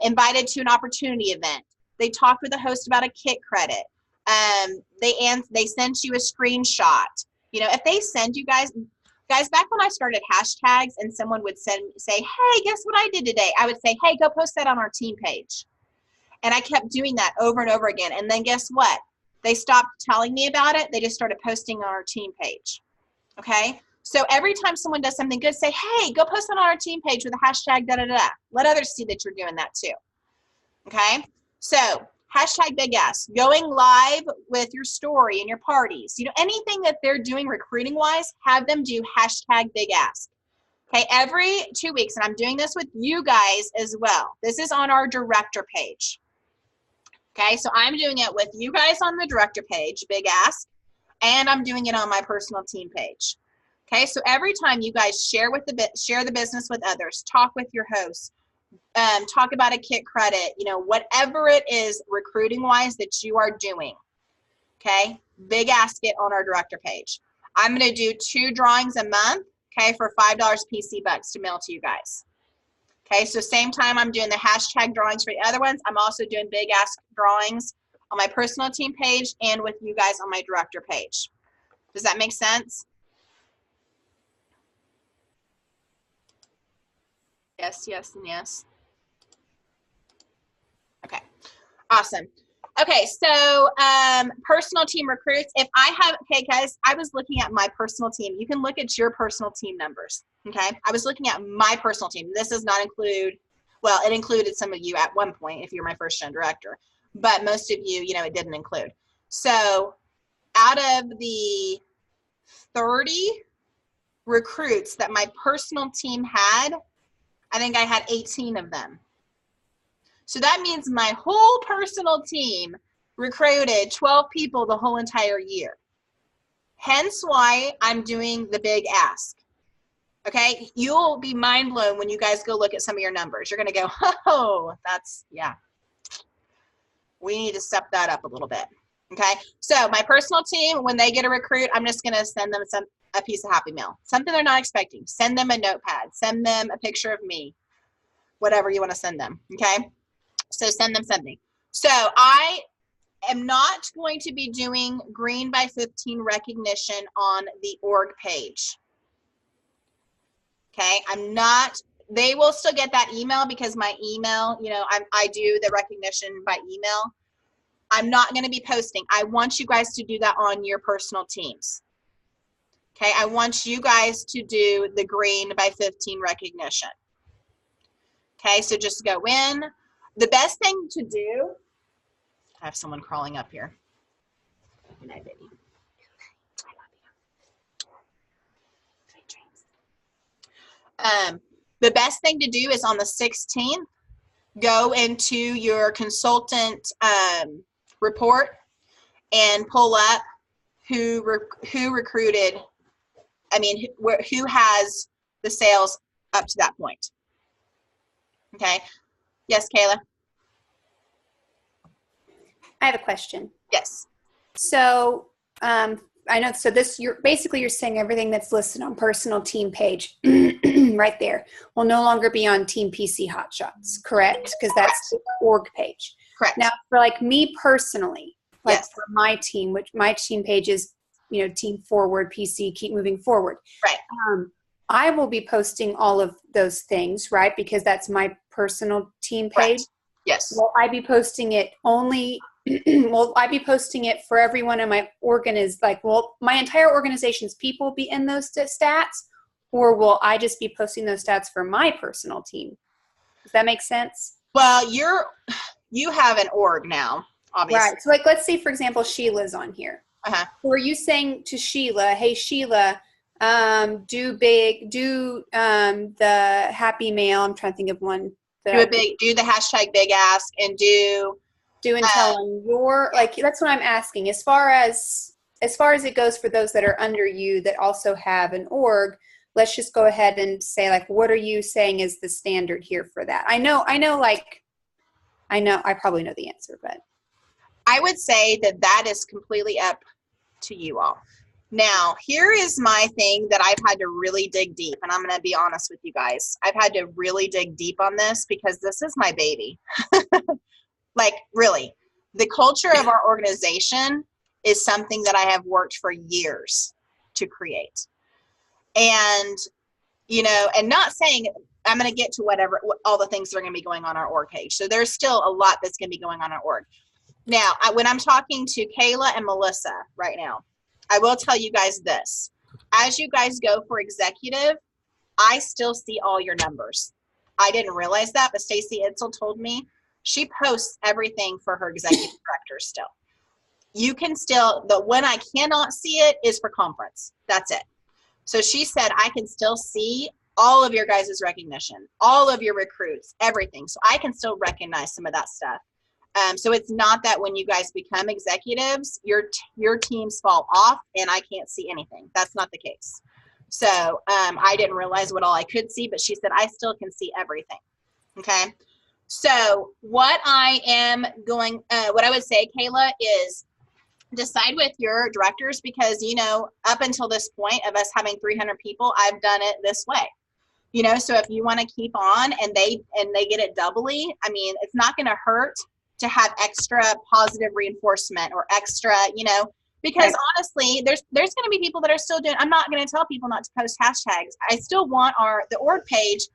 invited to an opportunity event, they talked with the host about a kit credit, they sent you a screenshot. If they send you guys, back when I started hashtags and someone would say, hey, guess what I did today? I would say, hey, go post that on our team page. And I kept doing that over and over again. And then guess what? They stopped telling me about it. They just started posting on our team page. Okay? So every time someone does something good, say, hey, go post it on our team page with the hashtag da-da-da. Let others see that you're doing that too. Okay? So hashtag big ask. Going live with your story and your parties. Anything that they're doing recruiting-wise, have them do hashtag big ask. Okay, every 2 weeks, and I'm doing this with you guys as well. This is on our director page. Okay, so I'm doing it with you guys on the director page, Big Ask, and I'm doing it on my personal team page. Okay, so every time you guys share the business with others, talk with your hosts, talk about a kit credit, you know, whatever it is recruiting wise that you are doing. Okay, Big Ask it on our director page. I'm going to do 2 drawings a month, okay, for $5 PC bucks to mail to you guys. Okay, so same time I'm doing the hashtag drawings for the other ones, I'm also doing Big Ask drawings on my personal team page and with you guys on my director page. Does that make sense? Yes, yes, and yes. Okay, awesome. Okay, so personal team recruits. If I have, okay, guys, I was looking at my personal team. You can look at your personal team numbers, okay? I was looking at my personal team. This does not include, well, it included some of you at one point if you're my first-gen director, but most of you, you know, it didn't include. So out of the 30 recruits that my personal team had, I think I had 18 of them. So that means my whole personal team recruited 12 people the whole entire year. Hence why I'm doing the Big Ask. Okay, you'll be mind blown when you guys go look at some of your numbers. You're going to go, oh, that's, yeah. We need to step that up a little bit. Okay, so my personal team, when they get a recruit, I'm just going to send them a piece of Happy Mail, something they're not expecting. Send them a notepad, send them a picture of me, whatever you want to send them. Okay. So send them something. So I am not going to be doing Green by 15 recognition on the org page. Okay, I'm not, they will still get that email because my email, you know, I do the recognition by email. I'm not going to be posting. I want you guys to do that on your personal teams. Okay, I want you guys to do the Green by 15 recognition. Okay, so just go in. The best thing to do, I have someone crawling up here. Good night, baby. The best thing to do is on the 16th, go into your consultant report and pull up who recruited, I mean, who has the sales up to that point. Okay. Yes, Kayla? I have a question. Yes. So I know, so this, you're saying everything that's listed on personal team page right there will no longer be on Team PC Hotshots, correct? Because that's the org page. Correct. Now, for like me personally, like yes. for my team, which my team page is, you know, Team Forward PC, keep moving forward. Right. I will be posting all of those things, right? Because that's my personal team page. Right. Yes. Will I be posting it only? Will I be posting it for everyone in my will my entire organization's people be in those stats, or will I just be posting those stats for my personal team? Does that make sense? Well, you have an org now, obviously. Right. So like, let's say for example, Sheila's on here. Uh-huh. So are you saying to Sheila, hey Sheila, do the Happy Mail? I'm trying to think of one. Do the hashtag Big Ask and do and tell them your, like, that's what I'm asking. As far as it goes for those that are under you that also have an org, let's just go ahead and say, like, what are you saying is the standard here for that? I know, I probably know the answer, but. I would say that is completely up to you all. Now, here is my thing that I've had to really dig deep, and I'm going to be honest with you guys. I've had to really dig deep on this because this is my baby. Like, really, the culture of our organization is something that I have worked for years to create. And, you know, and not saying I'm going to get to all the things that are going to be going on our org page. So there's still a lot that's going to be going on our org. Now, when I'm talking to Kayla and Melissa right now, I will tell you guys this. As you guys go for executive, I still see all your numbers. I didn't realize that, but Stacy Itzel told me she posts everything for her executive directors still. You can still, but when I cannot see it is for conference. That's it. So she said I can still see all of your guys' recognition, all of your recruits, everything. So I can still recognize some of that stuff. So it's not that when you guys become executives, your teams fall off and I can't see anything. That's not the case. So I didn't realize what all I could see, but she said I still can see everything. Okay. So what I am going, what I would say, Kayla, is decide with your directors, because, you know, up until this point of us having 300 people, I've done it this way. You know, so if you want to keep on and they get it doubly, I mean, it's not going to hurt to have extra positive reinforcement or extra, you know, because honestly, there's going to be people that are still doing, I'm not going to tell people not to post hashtags. I still want the org page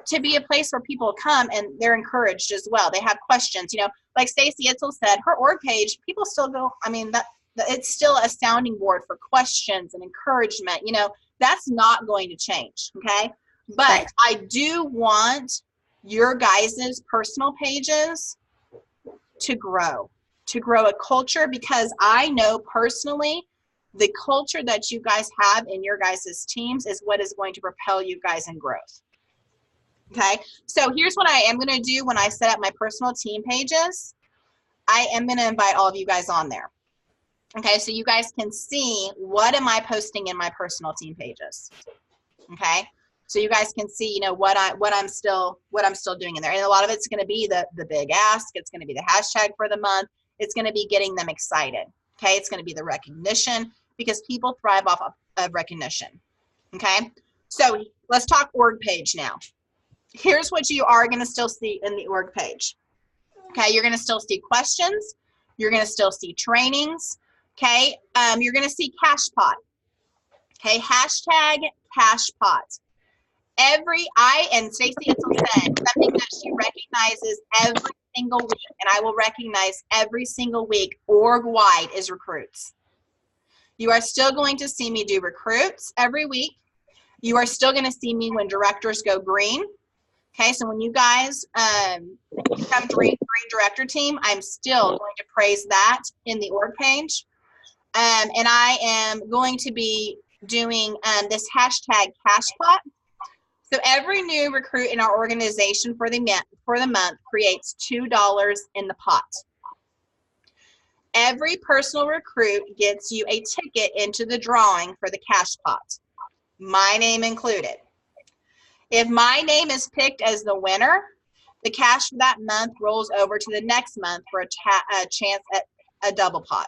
to be a place where people come and they're encouraged as well. They have questions, you know, like Stacy Itzel said, her org page, people still go, I mean, it's still a sounding board for questions and encouragement. You know, that's not going to change. Okay. But I do want your guys' personal pages to grow a culture, because I know personally the culture that you guys have in your guys' teams is what is going to propel you guys in growth. Okay, so here's what I am going to do when I set up my personal team pages. I am going to invite all of you guys on there. Okay, so you guys can see what am I posting in my personal team pages. Okay, so you guys can see, you know, what I'm still doing in there, and a lot of it's going to be the big ask. It's going to be the hashtag for the month. It's going to be getting them excited. Okay, it's going to be the recognition, because people thrive off of recognition. Okay, so let's talk org page now. Here's what you are going to still see in the org page. Okay, you're going to still see questions. You're going to still see trainings. Okay, you're going to see cash pot. Okay, hashtag cash pot. And Stacy Itzel said something that she recognizes every single week, and I will recognize every single week org-wide, is recruits. You are still going to see me do recruits every week. You are still going to see me when directors go green. Okay, so when you guys become green director team, I'm still going to praise that in the org page. And I am going to be doing this hashtag cash pot. So every new recruit in our organization for the month creates $2 in the pot. Every personal recruit gets you a ticket into the drawing for the cash pot, my name included. If my name is picked as the winner, the cash for that month rolls over to the next month for a chance at a double pot.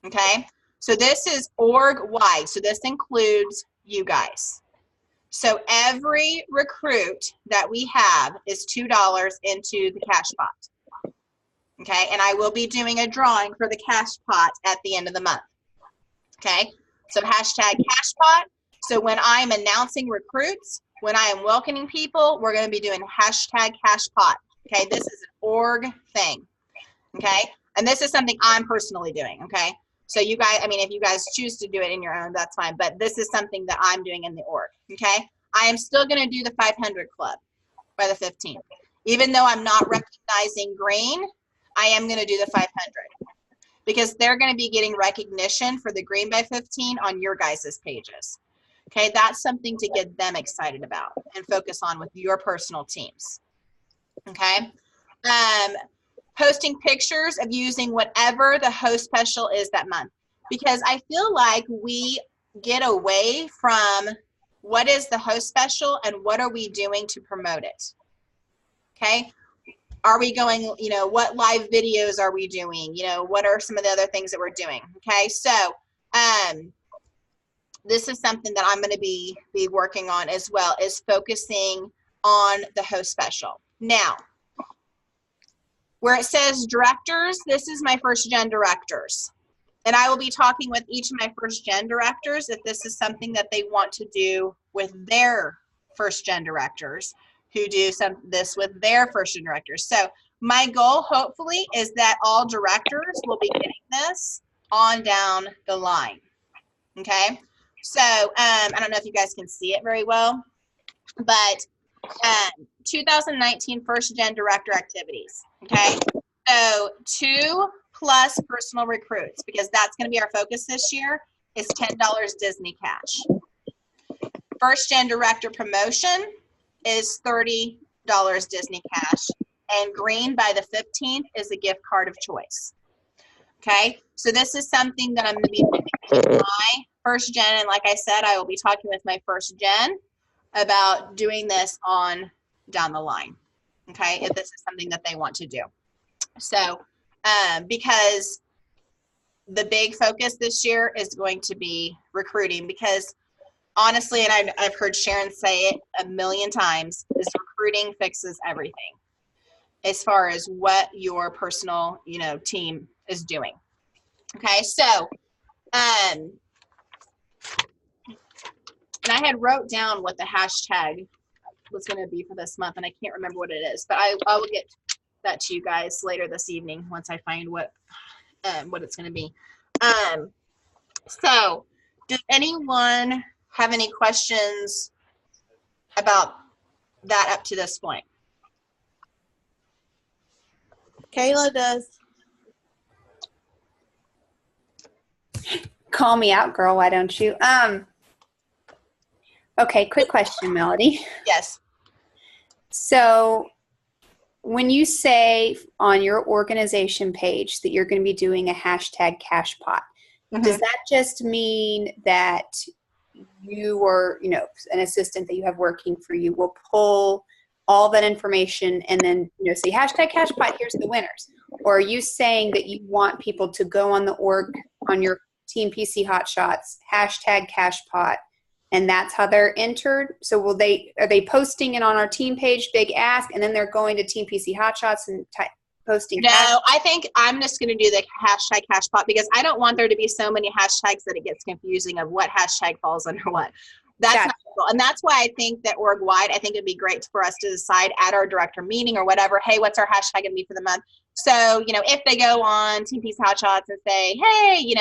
Okay, so this is org-wide, so this includes you guys. So every recruit that we have is $2 into the cash pot. Okay, and I will be doing a drawing for the cash pot at the end of the month. Okay, so hashtag cash pot. So when I'm announcing recruits, when I am welcoming people, we're going to be doing hashtag cash pot. Okay, this is an org thing. Okay, and this is something I'm personally doing. Okay, so you guys, I mean, if you guys choose to do it in your own, that's fine. But this is something that I'm doing in the org. Okay, I am still going to do the 500 club by the 15th. Even though I'm not recognizing green, I am going to do the 500 because they're going to be getting recognition for the green by 15 on your guys' pages. Okay, that's something to get them excited about and focus on with your personal teams. Okay, posting pictures of using whatever the host special is that month, because I feel like we get away from what is the host special and what are we doing to promote it. Okay, are we going, you know, what live videos are we doing? You know, what are some of the other things that we're doing? Okay, so this is something that I'm going to be working on as well, is focusing on the host special. Now, where it says directors, this is my first gen directors. And I will be talking with each of my first gen directors if this is something that they want to do with their first gen directors who do this with their first gen directors. So my goal, hopefully, is that all directors will be getting this on down the line. Okay. So I don't know if you guys can see it very well, but 2019 first gen director activities. Okay. So 2+ personal recruits, because that's going to be our focus this year, is $10 Disney cash. First Gen Director promotion is $30 Disney cash, and green by the 15th is a gift card of choice. Okay, so this is something that I'm going to be doing with my First Gen, and like I said, I will be talking with my First Gen about doing this on down the line. Okay, if this is something that they want to do. So, because the big focus this year is going to be recruiting, because honestly, and I've heard Sharon say it a million times, is recruiting fixes everything as far as what your personal, team is doing. Okay, so, and I had wrote down what the hashtag was going to be for this month, and I can't remember what it is, but I will get that to you guys later this evening once I find what it's going to be. So, does anyone have any questions about that up to this point? Kayla does. Call me out, girl. Why don't you? Okay, quick question, Melody. Yes. So when you say on your organization page that you're going to be doing a hashtag cash pot, does that just mean that you or, an assistant that you have working for you will pull all that information and then, say hashtag cash pot, here's the winners? Or are you saying that you want people to go on the org, on your Team PC Hotshots, hashtag cash pot, and that's how they're entered? So are they posting it on our team page, Big Ask, and then they're going to Team PC Hotshots and posting? No, I think I'm just going to do the hashtag cash pot, because I don't want there to be so many hashtags that it gets confusing of what hashtag falls under what. That's not cool. And that's why I think that org wide, I think it'd be great for us to decide at our director meeting or whatever, hey, what's our hashtag going to be for the month? So, if they go on Team PC Hotshots and say, hey,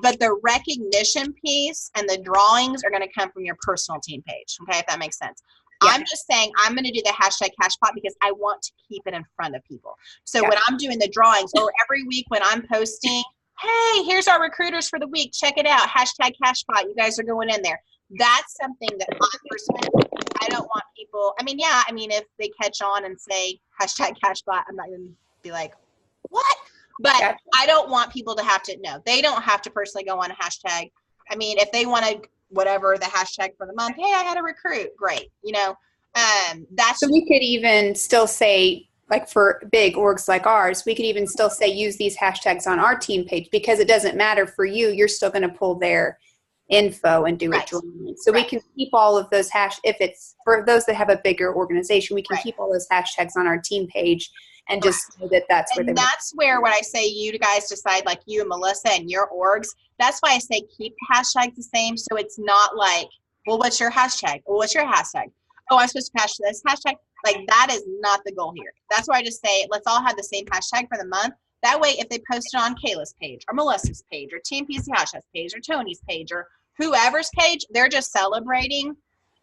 but the recognition piece and the drawings are going to come from your personal team page. Okay, if that makes sense. Yeah. I'm just saying I'm going to do the hashtag cash pot because I want to keep it in front of people. So when I'm doing the drawings, or every week when I'm posting, hey, here's our recruiters for the week, check it out, hashtag cash pot, you guys are going in there. That's something that I personally, I don't want people, if they catch on and say hashtag cash pot, I'm not going to be like, what? But I don't want people to have to, no, they don't have to personally go on a hashtag. If they want to, whatever the hashtag for the month, hey, I had a recruit, great. That's. So we could even still say, like for big orgs like ours, we could even still say use these hashtags on our team page, because it doesn't matter for you. You're still going to pull their info and do it jointly. So we can keep all of those if it's for those that have a bigger organization, we can keep all those hashtags on our team page and just know that that's where that's where when I say you guys decide, like you and Melissa and your orgs, that's why I say keep the hashtags the same. So it's not like, well, what's your hashtag? Well, what's your hashtag? Oh, I'm supposed to pass this hashtag. Like that is not the goal here. That's why I just say, let's all have the same hashtag for the month. That way, if they post it on Kayla's page or Melissa's page or Team PC Hotshots page or Tony's page or whoever's page, they're just celebrating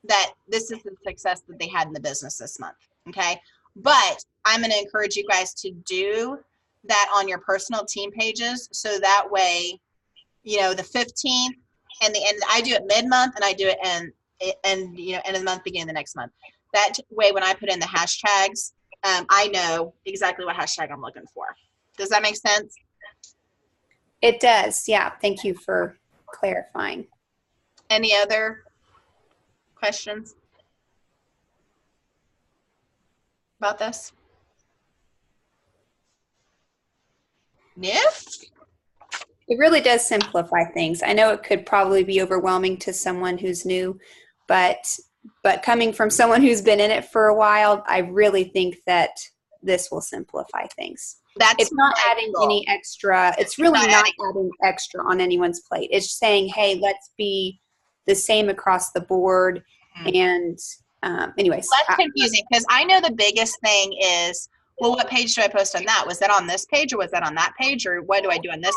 that this is the success that they had in the business this month. Okay. But I'm going to encourage you guys to do that on your personal team pages. So that way, the 15th and the end, I do it mid-month and I do it end of the month, beginning of the next month. That way, when I put in the hashtags, I know exactly what hashtag I'm looking for. Does that make sense? It does. Yeah. Thank you for clarifying. Any other questions about this? No? It really does simplify things. I know it could probably be overwhelming to someone who's new, but coming from someone who's been in it for a while, I really think that this will simplify things. It's not adding any extra. It's really not adding extra on anyone's plate. It's saying, hey, let's be the same across the board. And anyways. Less confusing, because I know the biggest thing is, well, what page do I post on that? Was that on this page or was that on that page? Or what do I do on this?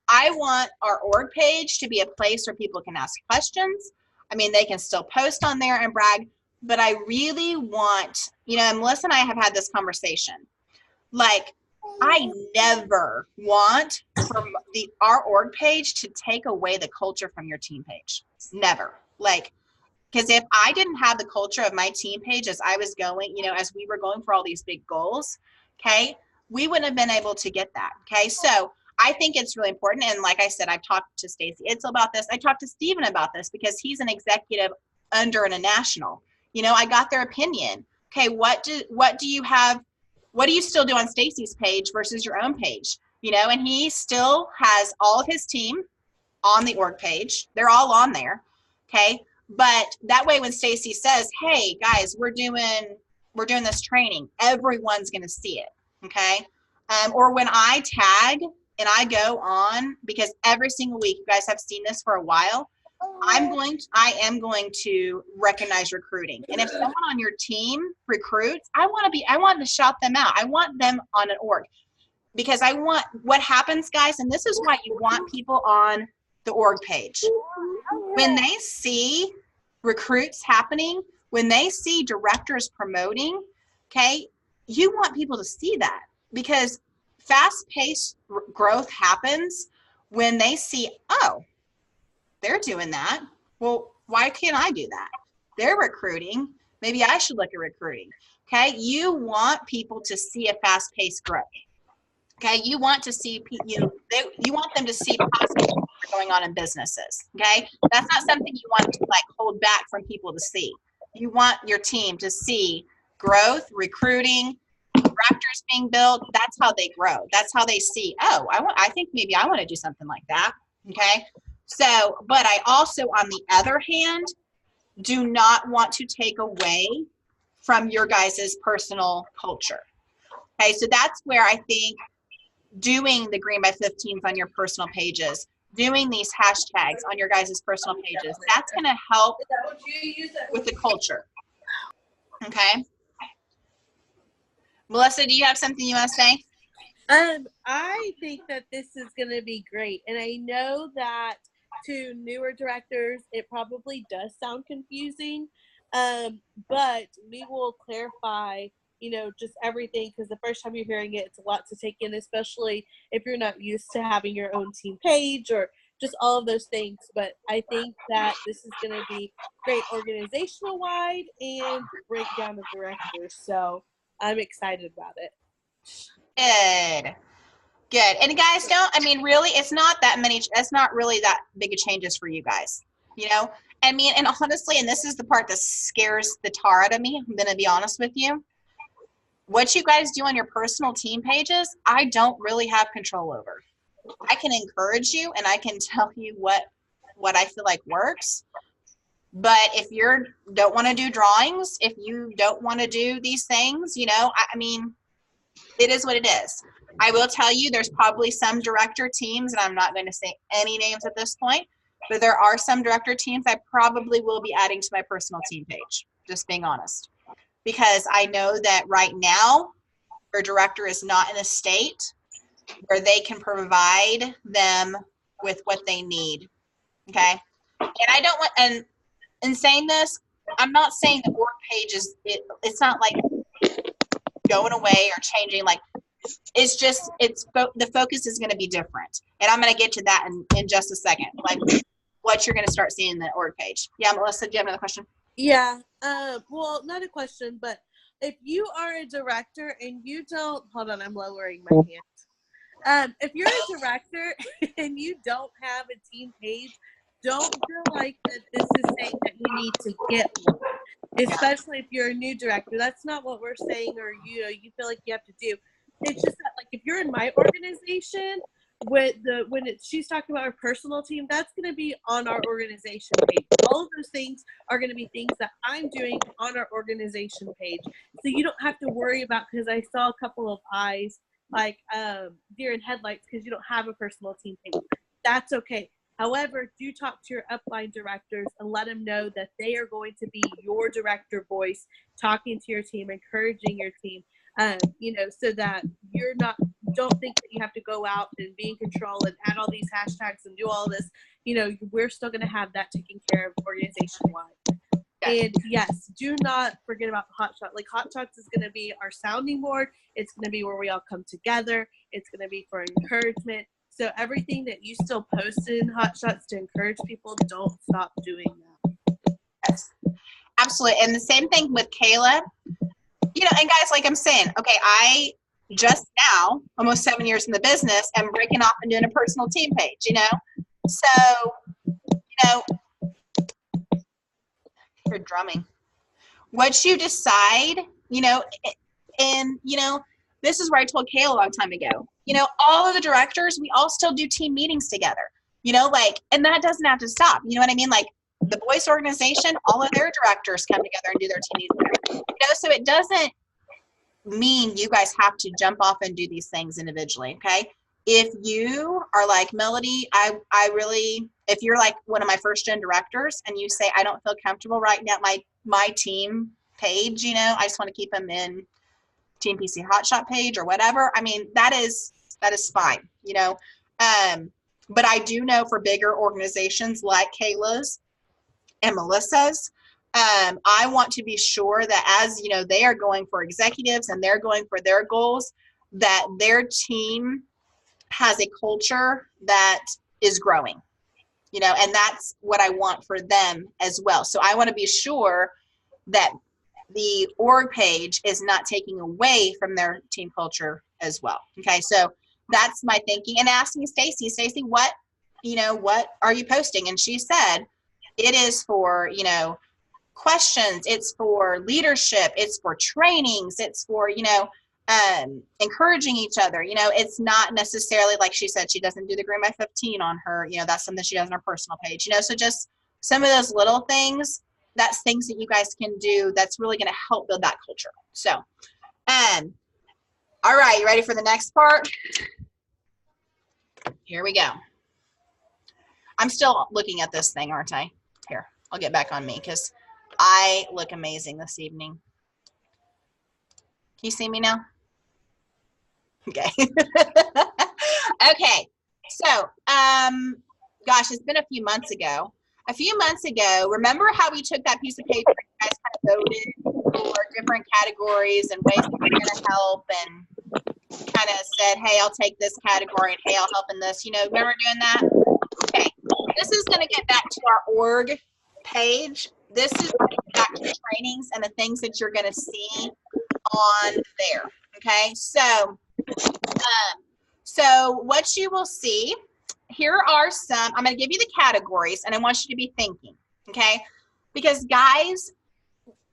I want our org page to be a place where people can ask questions. They can still post on there and brag, but I really want, and Melissa and I have had this conversation. Like, I never want from our org page to take away the culture from your team page. Never. Like, because if I didn't have the culture of my team page as I was going, as we were going for all these big goals, okay, we wouldn't have been able to get that. Okay. So I think it's really important. And like I said, I've talked to Stacy Itzel about this. I talked to Steven about this because he's an executive under a national. I got their opinion. Okay, what do you have? What do you still do on Stacy's page versus your own page? And he still has all of his team on the org page. They're all on there. Okay. But that way, when Stacy says, hey guys, we're doing this training, everyone's going to see it. Okay. Or when I tag and I go on, because every single week, you guys have seen this for a while, I am going to recognize recruiting. And if someone on your team recruits, I want to shout them out. I want them on an org, because what happens, guys, and this is why you want people on the org page. When they see recruits happening, when they see directors promoting, okay, you want people to see that, because fast-paced growth happens when they see, oh, they're doing that. Well, why can't I do that? They're recruiting. Maybe I should look at recruiting. Okay. You want people to see a fast-paced growth. Okay. You want to see, you want them to see positive things going on in businesses. Okay. That's not something you want to hold back from people to see. You want your team to see growth, recruiting, Raptors being built. That's how they grow. That's how they see, oh, I think maybe I want to do something like that. Okay. So, but I also, on the other hand, do not want to take away from your guys' personal culture. Okay, so that's where I think doing the Green by 15s on your personal pages, doing these hashtags on your guys' personal pages, that's going to help with the culture. Okay. Melissa, do you have something you want to say? I think that this is going to be great. And I know that to newer directors, it probably does sound confusing, but we will clarify, just everything, because the first time you're hearing it, it's a lot to take in, especially if you're not used to having your own team page or just all of those things. But I think that this is going to be great organizational wide and break down the directors. So I'm excited about it. Good. And guys, really, it's not really that big of changes for you guys, and honestly, and this is the part that scares the tar out of me, I'm going to be honest with you. What you guys do on your personal team pages, I don't really have control over. I can encourage you and I can tell you what I feel like works. But if you don't want to do drawings, if you don't want to do these things, it is what it is. I will tell you, there's probably some director teams, and I'm not going to say any names at this point, but there are some director teams I probably will be adding to my personal team page, just being honest. Because I know that right now, your director is not in a state where they can provide them with what they need. Okay? And I don't want, and in saying this, I'm not saying the org page it's not like going away or changing. It's just, the focus is going to be different. And I'm going to get to that in just a second, what you're going to start seeing in the org page. Yeah, Melissa, do you have another question? Yeah. Well, not a question, but if you are a director and you don't, hold on, I'm lowering my hand. If you're a director and you don't have a team page, don't feel like that this is saying that you need to get one, especially if you're a new director. That's not what we're saying, or you feel like you have to do. It's just that, if you're in my organization, she's talking about our personal team, that's going to be on our organization page. All of those things are going to be things that I'm doing on our organization page, so you don't have to worry about, because I saw a couple of eyes deer in headlights because you don't have a personal team page. That's okay. However, do talk to your upline directors and let them know that they are going to be your director voice, talking to your team, encouraging your team, so that don't think that you have to go out and be in control and add all these hashtags and do all this. We're still going to have that taken care of organization-wide. And yes, do not forget about Hotshot. Hotshots is going to be our sounding board. It's going to be where we all come together. It's going to be for encouragement. So everything that you still post in Hotshots to encourage people, don't stop doing that. Absolutely. And the same thing with Kayla. You know, and guys, like I'm saying, okay, I just now, almost 7 years in the business, am breaking off and doing a personal team page, you know? So, you know, you're drumming. What you decide, you know, and, you know, this is where I told Kayla a long time ago, you know, all of the directors, we all still do team meetings together, you know, like, and that doesn't have to stop. You know what I mean? Like, the Voice organization, all of their directors come together and do their team meetings. You know, so it doesn't mean you guys have to jump off and do these things individually, okay? If you are like, Melody, I really, if you're like one of my first gen directors and you say, I don't feel comfortable writing out my team page, you know, I just want to keep them in Team PC Hotshot page or whatever. I mean, that is fine, you know? But I do know for bigger organizations like Kayla's and Melissa's, I want to be sure that as, you know, they are going for executives and they're going for their goals, that their team has a culture that is growing, you know, and that's what I want for them as well. So I want to be sure that the org page is not taking away from their team culture as well. Okay. So that's my thinking. And asking Stacy, what are you posting? And she said, it is for, you know, questions, it's for leadership, it's for trainings, it's for, you know, encouraging each other. You know, it's not necessarily, like she said, she doesn't do the Green by 15 on her, you know, that's something she does on her personal page, you know, so just some of those little things, that's things that you guys can do that's really going to help build that culture. So, all right, you ready for the next part? Here we go. I'm still looking at this thing, aren't I? Here, I'll get back on me because I look amazing this evening. Can you see me now? Okay. Okay. So, gosh, it's been a few months ago. Remember how we took that piece of paper and you guys kind of voted for different categories and ways that we're going to help and kind of said, hey, I'll take this category and hey, I'll help in this. You know, remember doing that? Okay. This is going to get back to our org page. This is back to the trainings and the things that you're going to see on there. Okay. So what you will see, here are some, I'm going to give you the categories and I want you to be thinking. Okay. Because guys,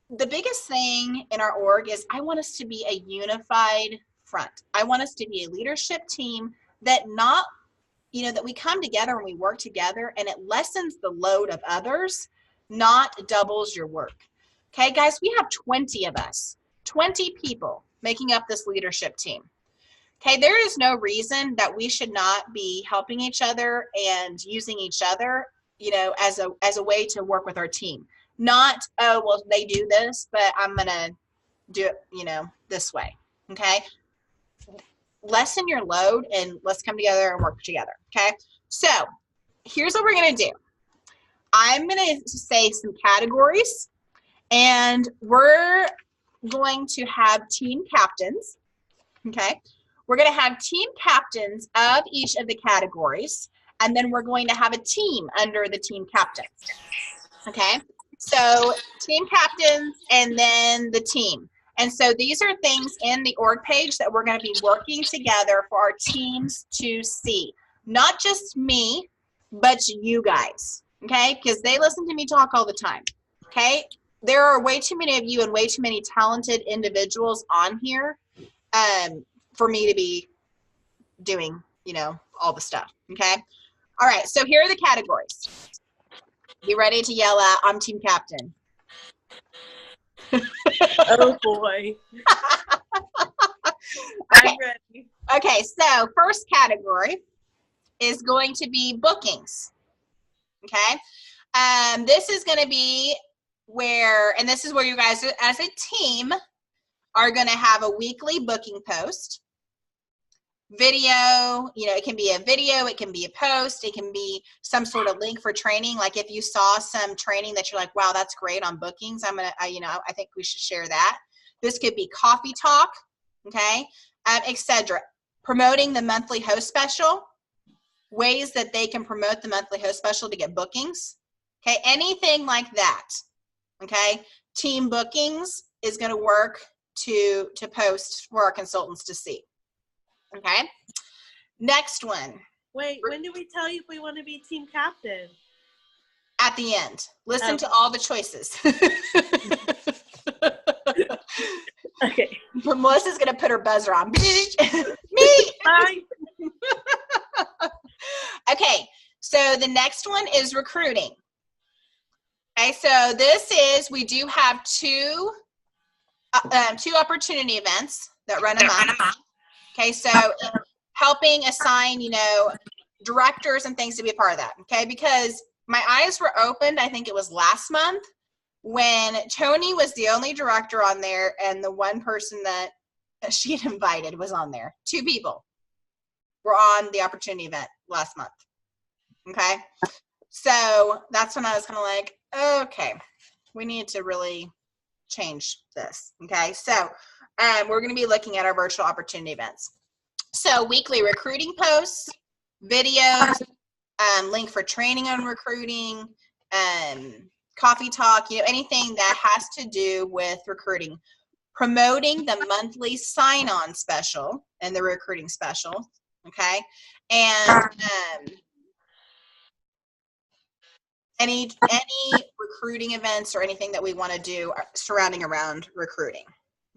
the biggest thing in our org is I want us to be a unified front. I want us to be a leadership team that that we come together and we work together and it lessens the load of others, not doubles your work. Okay, guys, we have 20 of us, 20 people making up this leadership team. Okay, there is no reason that we should not be helping each other and using each other, you know, as a way to work with our team. Not, oh, well, they do this, but I'm going to do it, you know, this way. Okay, lessen your load and let's come together and work together. Okay, so here's what we're going to do. I'm going to say some categories and we're going to have team captains. Okay, we're going to have team captains of each of the categories and then we're going to have a team under the team captains. Okay, so team captains and then the team. And so these are things in the org page that we're going to be working together for our teams to see. Not just me, but you guys, okay? Because they listen to me talk all the time, okay? There are way too many of you and way too many talented individuals on here for me to be doing, you know, all the stuff, okay? All right, so here are the categories. You ready to yell out, I'm team captain? Oh boy. I'm ready. Okay, so first category is going to be bookings. Okay, this is going to be where, and this is where you guys as a team are going to have a weekly booking post. Video, you know, it can be a video, it can be a post, it can be some sort of link for training. Like if you saw some training that you're like, wow, that's great on bookings, I think we should share that. This could be coffee talk, okay, etc. Promoting the monthly host special, ways that they can promote the monthly host special to get bookings, okay, anything like that, Okay. Team bookings is going to work to post for our consultants to see. Okay. Next one. Wait, when do we tell you if we want to be team captain? At the end. Listen to all the choices. Okay. Melissa's going to put her buzzer on. Me. Bye. Okay. So the next one is recruiting. Okay. So this is, we do have two opportunity events that run a month. Okay. So helping assign, directors and things to be a part of that. Okay. Because my eyes were opened, I think it was last month, when Tony was the only director on there and the one person that she had invited was on there. 2 people were on the opportunity event last month. Okay. So that's when I was kind of like, okay, we need to really change this. Okay. So we're going to be looking at our virtual opportunity events. So weekly recruiting posts, videos, link for training on recruiting, coffee talk, anything that has to do with recruiting, promoting the monthly sign-on special and the recruiting special. Okay. And any recruiting events or anything that we want to do surrounding around recruiting.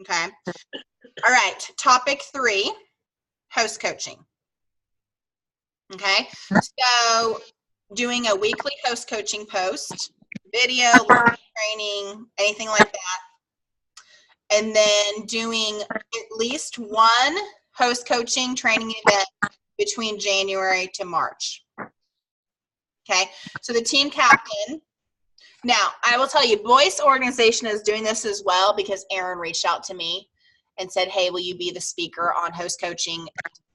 Okay. All right. Topic 3, host coaching. Okay. So doing a weekly host coaching post, video, training, anything like that. And then doing at least one host coaching training event between January to March. Okay. So the team captain. Now, I will tell you, Boyce Organization is doing this as well because Aaron reached out to me and said, hey, will you be the speaker on host coaching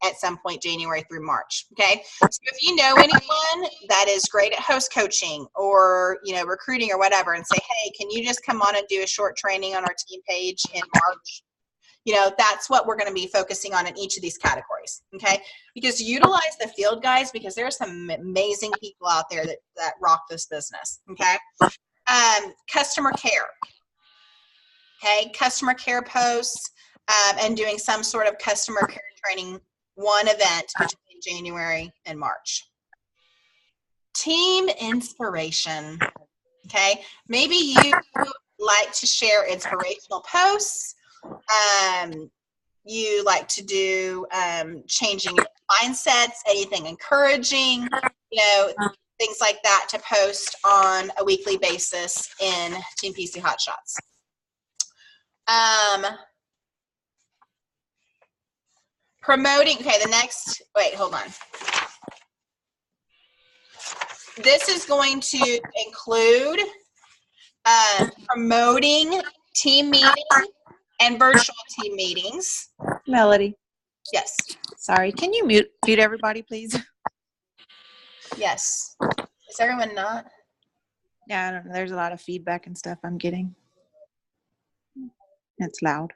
at some point January through March? Okay. So if you know anyone that is great at host coaching or, recruiting or whatever, and say, hey, can you just come on and do a short training on our team page in March? That's what we're going to be focusing on in each of these categories. Okay. Because utilize the field guys, because there are some amazing people out there that rock this business. Okay. Customer care. Okay. Customer care posts, and doing some sort of customer care training, one event between January and March. Team inspiration. Okay. Maybe you like to share inspirational posts. You like to do changing mindsets, anything encouraging, things like that to post on a weekly basis in Team PC Hotshots. Promoting, okay, hold on. This is going to include promoting team meetings and virtual team meetings. Melody. Yes. Sorry, can you mute everybody, please? Yes. Is everyone not? Yeah, I don't know. There's a lot of feedback and stuff I'm getting. It's loud.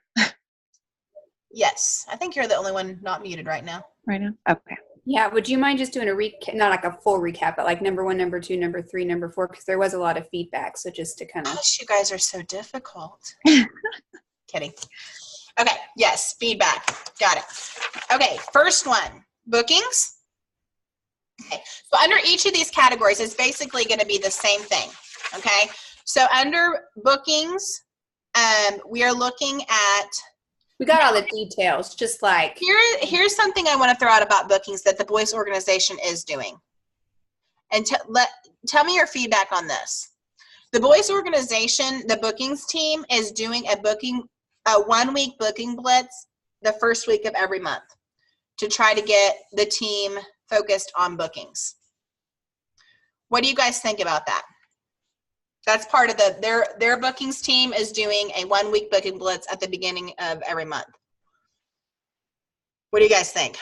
Yes. I think you're the only one not muted right now. Right now? Okay. Yeah, would you mind just doing a recap, not like a full recap, but like number 1, number 2, number 3, number 4, because there was a lot of feedback. So just to kind of. Gosh, you guys are so difficult. Kidding. Okay. Yes. Feedback. Got it. Okay. First one, bookings. Okay. So under each of these categories, it's basically going to be the same thing. Okay. So under bookings, we are looking at. We got all the details, just like. Here's something I want to throw out about bookings that the Boyce Organization is doing. And tell me your feedback on this. The Boyce Organization, the bookings team, is doing a 1-week booking blitz the first week of every month to try to get the team focused on bookings. What do you guys think about that? That's part of their bookings team is doing a 1-week booking blitz at the beginning of every month. What do you guys think?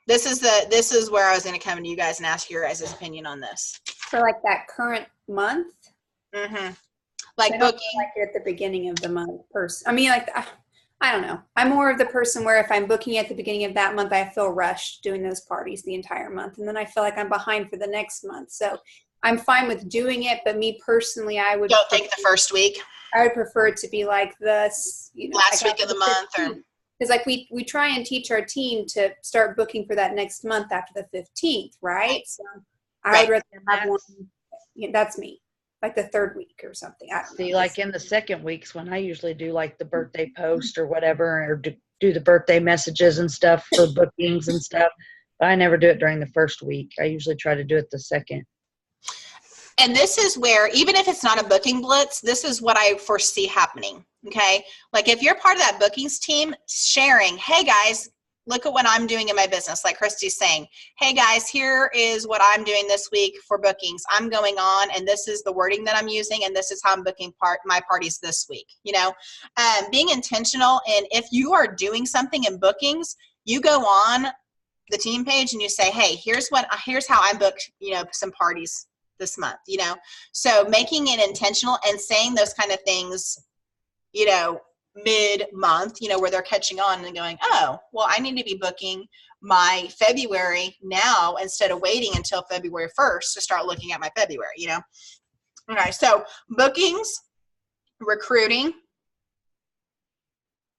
This is where I was going to come to you guys and ask your guys' opinion on this. For like that current month? Mm-hmm. Like I booking. Like it at the beginning of the month person. I mean, like, I don't know. I'm more of the person where if I'm booking at the beginning of that month, I feel rushed doing those parties the entire month. And then I feel like I'm behind for the next month. So I'm fine with doing it, but me personally, I would Don't think the first week, I would prefer it to be like this, last week of the month, or because like we try and teach our team to start booking for that next month after the 15th, right? So I would rather have one. That's me, like the third week or something. I don't See, know. like in the second weeks when I usually do like the birthday post or whatever, or do the birthday messages and stuff for bookings and stuff. But I never do it during the first week. I usually try to do it the second. and this is where, even if it's not a booking blitz, this is what I foresee happening. Okay. Like if you're part of that bookings team, sharing, hey guys, look at what I'm doing in my business. Like Christy's saying, hey guys, here is what I'm doing this week for bookings. I'm going on, and this is the wording that I'm using, and this is how I'm booking my parties this week. Being intentional. And if you are doing something in bookings, you go on the team page and you say, hey, here's how I booked, some parties this month, so making it intentional and saying those kind of things, mid-month, where they're catching on and going, oh, well, I need to be booking my February now instead of waiting until February 1st to start looking at my February, Okay, so bookings, recruiting,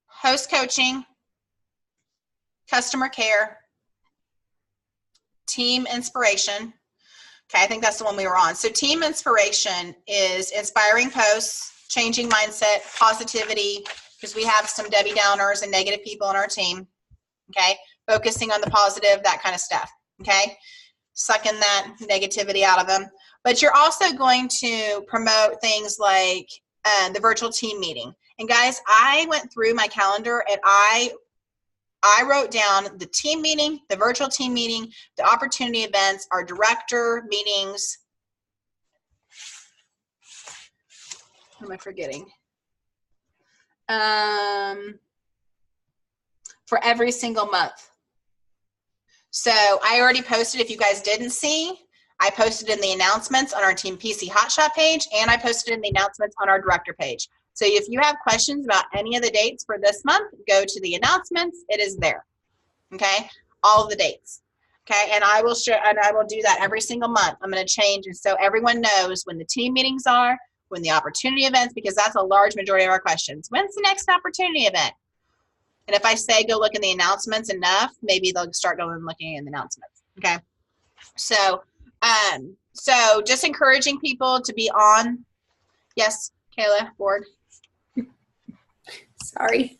host coaching, customer care, team inspiration. Okay, I think that's the one we were on. So team inspiration is inspiring posts, changing mindset, positivity, because we have some Debbie Downers and negative people on our team. Okay, focusing on the positive, that kind of stuff. Okay, sucking that negativity out of them. But you're also going to promote things like the virtual team meeting. And guys, I went through my calendar and I wrote down the team meeting, the virtual team meeting, the opportunity events, our director meetings. What am I forgetting? For every single month. So I already posted, if you guys didn't see, I posted in the announcements on our Team PC Hotshot page, and I posted in the announcements on our director page. So if you have questions about any of the dates for this month, go to the announcements. It is there. Okay, all of the dates. Okay, and I will share, and I will do that every single month. I'm going to change, and so everyone knows when the team meetings are, when the opportunity events, because that's a large majority of our questions. When's the next opportunity event? And if I say go look in the announcements enough, maybe they'll start going and looking in the announcements. Okay, so just encouraging people to be on. Yes, Kayla Ford. Sorry.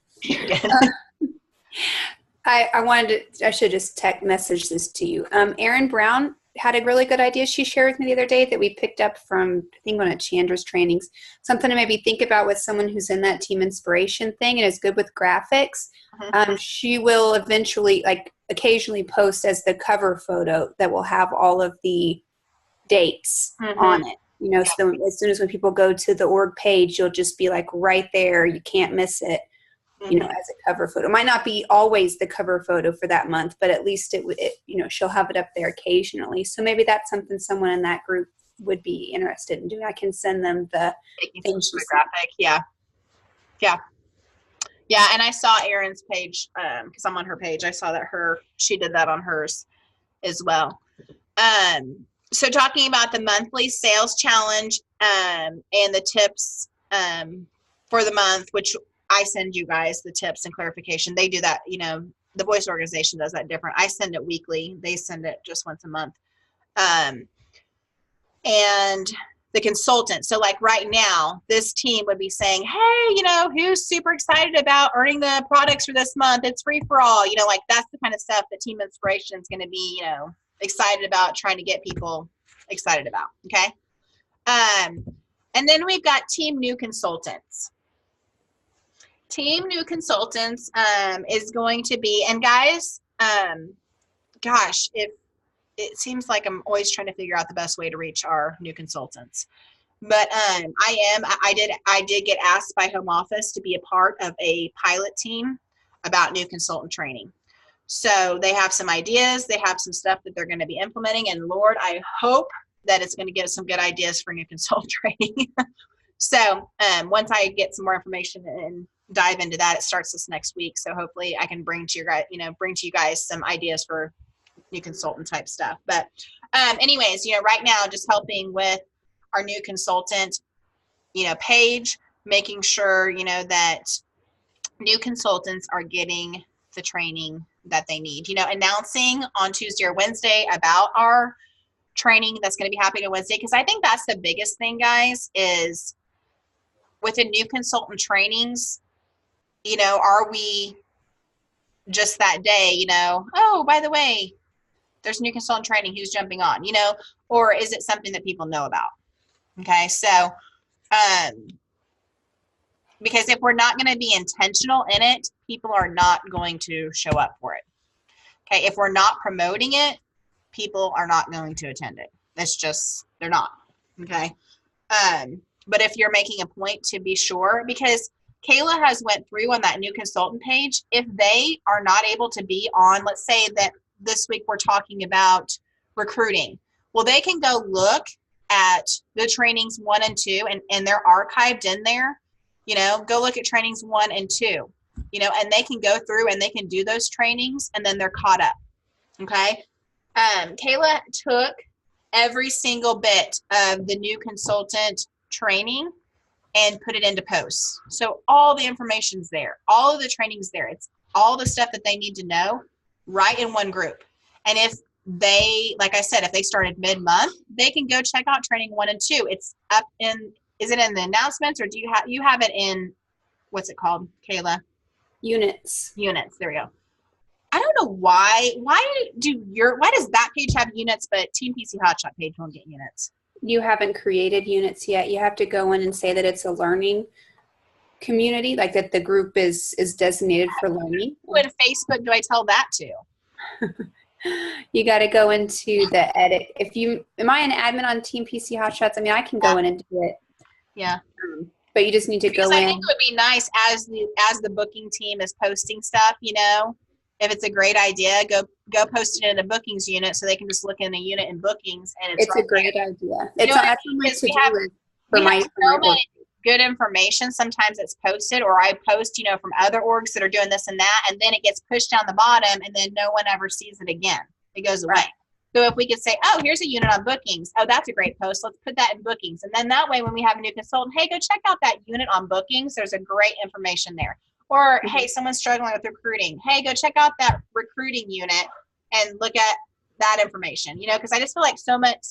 I should just text message this to you. Erin Brown had a really good idea she shared with me the other day that we picked up from, I think, one of Chandra's trainings. Something to maybe think about with someone who's in that team inspiration thing and is good with graphics. She will eventually, occasionally post as the cover photo that will have all of the dates on it. So as soon as when people go to the org page, you'll just be like right there. You can't miss it. As a cover photo. It might not be always the cover photo for that month, but at least she'll have it up there occasionally. So maybe that's something someone in that group would be interested in doing. I can send them the graphic. Yeah. And I saw Erin's page because I'm on her page. I saw that she did that on hers as well. So talking about the monthly sales challenge and the tips for the month, which I send you guys the tips and clarification. They do that, the Voice organization does that different. I send it weekly. They send it just once a month. And the consultant. So like right now, this team would be saying, hey, who's super excited about earning the products for this month? It's free for all. That's the kind of stuff that Team Inspiration is going to be, excited about, trying to get people excited about. Okay. And then we've got Team New Consultants. Team New Consultants is going to be, and guys, if it seems like I'm always trying to figure out the best way to reach our new consultants, but I did get asked by Home Office to be a part of a pilot team about new consultant training. So they have some ideas, they have some stuff that they're going to be implementing, and Lord, I hope that it's going to give some good ideas for new consultant training. So once I get some more information and dive into that, it starts this next week. So hopefully I can bring to you guys some ideas for new consultant type stuff. But anyways, right now just helping with our new consultant, page, making sure, that new consultants are getting the training that they need, announcing on Tuesday or Wednesday about our training that's going to be happening on Wednesday. Because I think that's the biggest thing, guys, is with the new consultant trainings, are we just that day, oh, by the way, there's new consultant training, who's jumping on, or is it something that people know about? Okay. So, because if we're not going to be intentional in it, people are not going to show up for it. Okay. If we're not promoting it, people are not going to attend it. It's just, they're not. Okay. But if you're making a point to be sure, because Kayla has went through on that new consultant page, if they are not able to be on, let's say that this week we're talking about recruiting. Well, they can go look at the trainings 1 and 2, and they're archived in there. Go look at trainings 1 and 2, and they can go through and they can do those trainings, and then they're caught up. Okay. Kayla took every single bit of the new consultant training and put it into posts. So all the information's there. All of the training's there. It's all the stuff that they need to know right in one group. And if they, like I said, if they started mid-month, they can go check out training 1 and 2. It's up in, is it in the announcements, or do you have it in, what's it called, Kayla? Units. There we go. I don't know why does that page have units, but Team PC Hotshot page won't get units? You haven't created units yet. You have to go in and say that it's a learning community, like that the group is designated for learning. What Facebook do I tell that to? You got to go into the edit. Am I an admin on Team PC Hotshots? I mean, I can go in and do it. Yeah. But you just need to go in. I think it would be nice as the booking team is posting stuff, if it's a great idea, go post it in a bookings unit so they can just look in a unit in bookings, and it's a great idea. It's on my to-do list for my much good information. Sometimes it's posted, or I post, from other orgs that are doing this and that, and then it gets pushed down the bottom, and then no one ever sees it again. It goes away. So if we could say, oh, here's a unit on bookings. Oh, that's a great post. Let's put that in bookings. And then that way, when we have a new consultant, hey, go check out that unit on bookings. There's a great information there. Or, hey, someone's struggling with recruiting. Hey, go check out that recruiting unit and look at that information, because I just feel like so much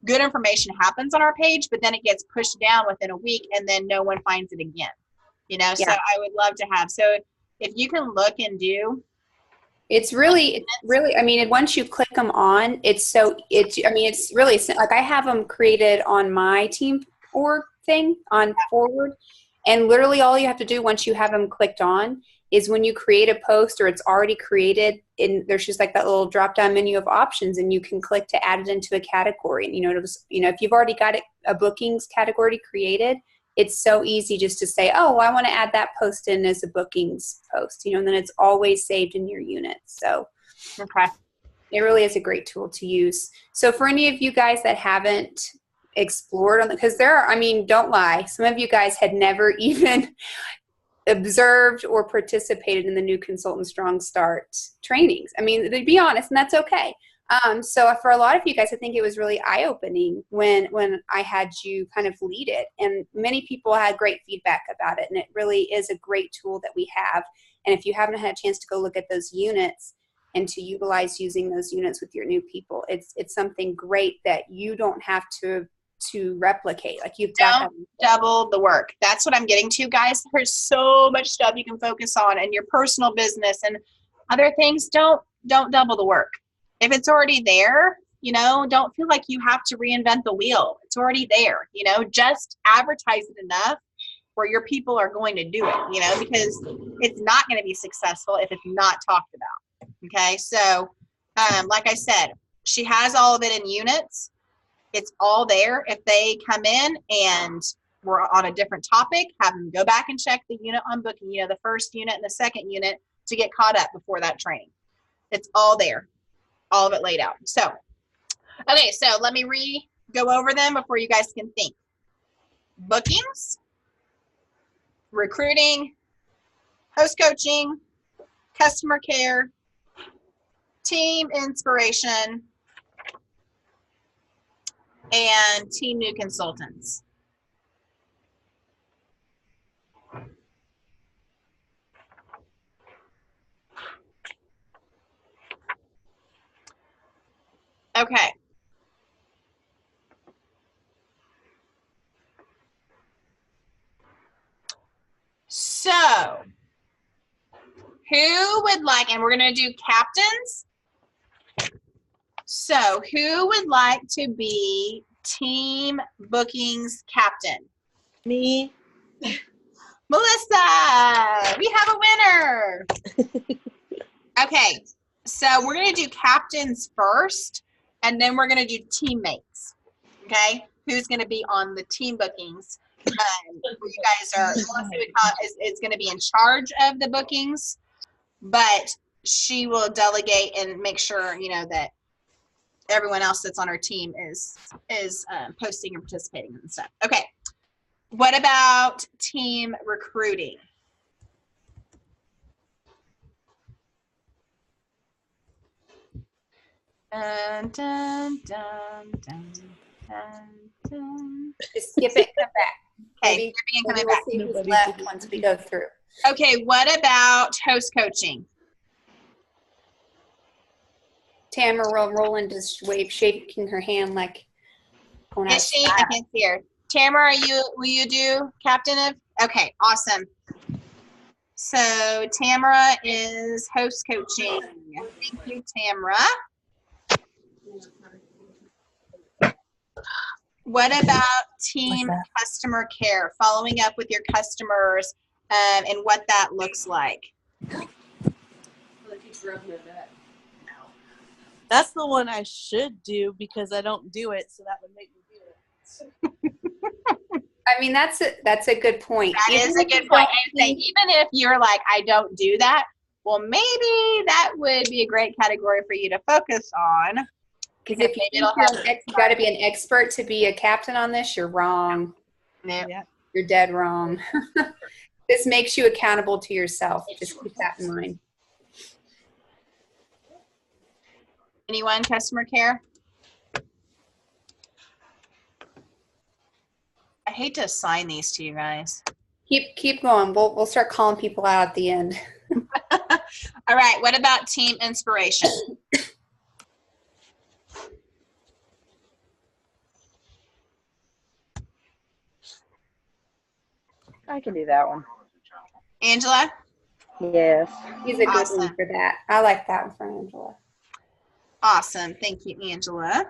good information happens on our page, but then it gets pushed down within a week, and then no one finds it again, So I would love to have. So if you can look and do. It's really, I mean, once you click them on, it's really, like I have them created on my team org thing on Forward. And literally all you have to do once you have them clicked on is when you create a post or it's already created, and there's just like that little drop down menu of options, and you can click to add it into a category. And, if you've already got a bookings category created, it's so easy just to say, oh, I want to add that post in as a bookings post, and then it's always saved in your units. So okay. It really is a great tool to use. So for any of you guys that haven't explored on because don't lie, some of you guys had never even observed or participated in the new Consultant Strong Start trainings. I mean, to be honest, and that's okay. So for a lot of you guys, I think it was really eye-opening when I had you kind of lead it, and many people had great feedback about it, and it really is a great tool that we have. And if you haven't had a chance to go look at those units and to utilize using those units with your new people, it's something great that you don't have to replicate. Like you've got double the work. That's what I'm getting to, guys. There's so much stuff you can focus on in your personal business and other things. Don't double the work. If it's already there, don't feel like you have to reinvent the wheel. It's already there, just advertise it enough where your people are going to do it, because it's not going to be successful if it's not talked about. Okay. So, like I said, she has all of it in units. It's all there. If they come in and we're on a different topic, have them go back and check the unit on booking, the first unit and the second unit to get caught up before that training. It's all there, all of it laid out. So, okay, so let me go over them before you guys can think. Bookings, recruiting, host coaching, customer care, Team Inspiration, and Team New Consultants. Okay. So, who would like, and we're going to do captains. So, who would like to be Team Bookings captain? Me. Melissa, we have a winner. Okay, so we're going to do captains first, and then we're going to do teammates. Okay, who's going to be on the team bookings? You guys are, is going to be in charge of the bookings, but she will delegate and make sure, you know, that everyone else that's on her team is posting and participating and stuff. Okay. What about team recruiting? Dun, dun, dun, dun, dun, dun. Just skip it, come back. Okay, Maybe coming we'll back. see who's left once we go through. Okay, what about host coaching? Tamara Rowland is shaking her hand like going out Is of she? style. I can't see her. Tamara, will you do captain of? Okay, awesome. So Tamara is host coaching. Thank you, Tamara. What about team customer care? Following up with your customers and what that looks like. That's the one I should do because I don't do it, so that would make me do it. I mean, that's a good point. That is a good point. And say, even if you're like, I don't do that, well, maybe that would be a great category for you to focus on. Because if you got to be an expert to be a captain on this, you're wrong. No. Yeah. You're dead wrong. This makes you accountable to yourself. Just keep that in mind. Anyone, customer care? I hate to assign these to you guys. Keep going. We'll start calling people out at the end. All right. What about team inspiration? I can do that one. Angela? Yes. He's a good Awesome. one for that. I like that one for Angela. Awesome. Thank you, Angela.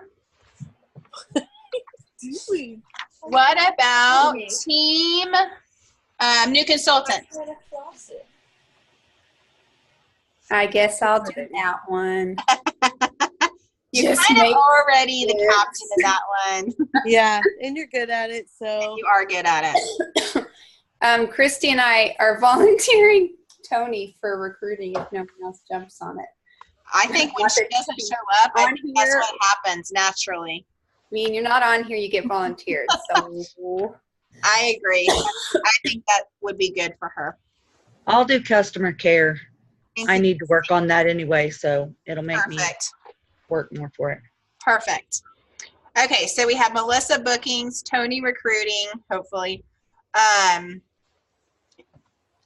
Really? What about team new consultant? I guess I'll do that one. You're Just kind of make already the it. captain of that one. Yeah, and you're good at it, so. You are good at it. Christy and I are volunteering Tony for recruiting if no one else jumps on it. I think when she doesn't show up, I On think that's here- what happens naturally. I mean, you're not on here, you get volunteered. So I agree. I think that would be good for her. I'll do customer care. I need to work on that anyway, so it'll make me Perfect. work more for it. Perfect. Okay, so we have Melissa bookings, Tony recruiting, hopefully.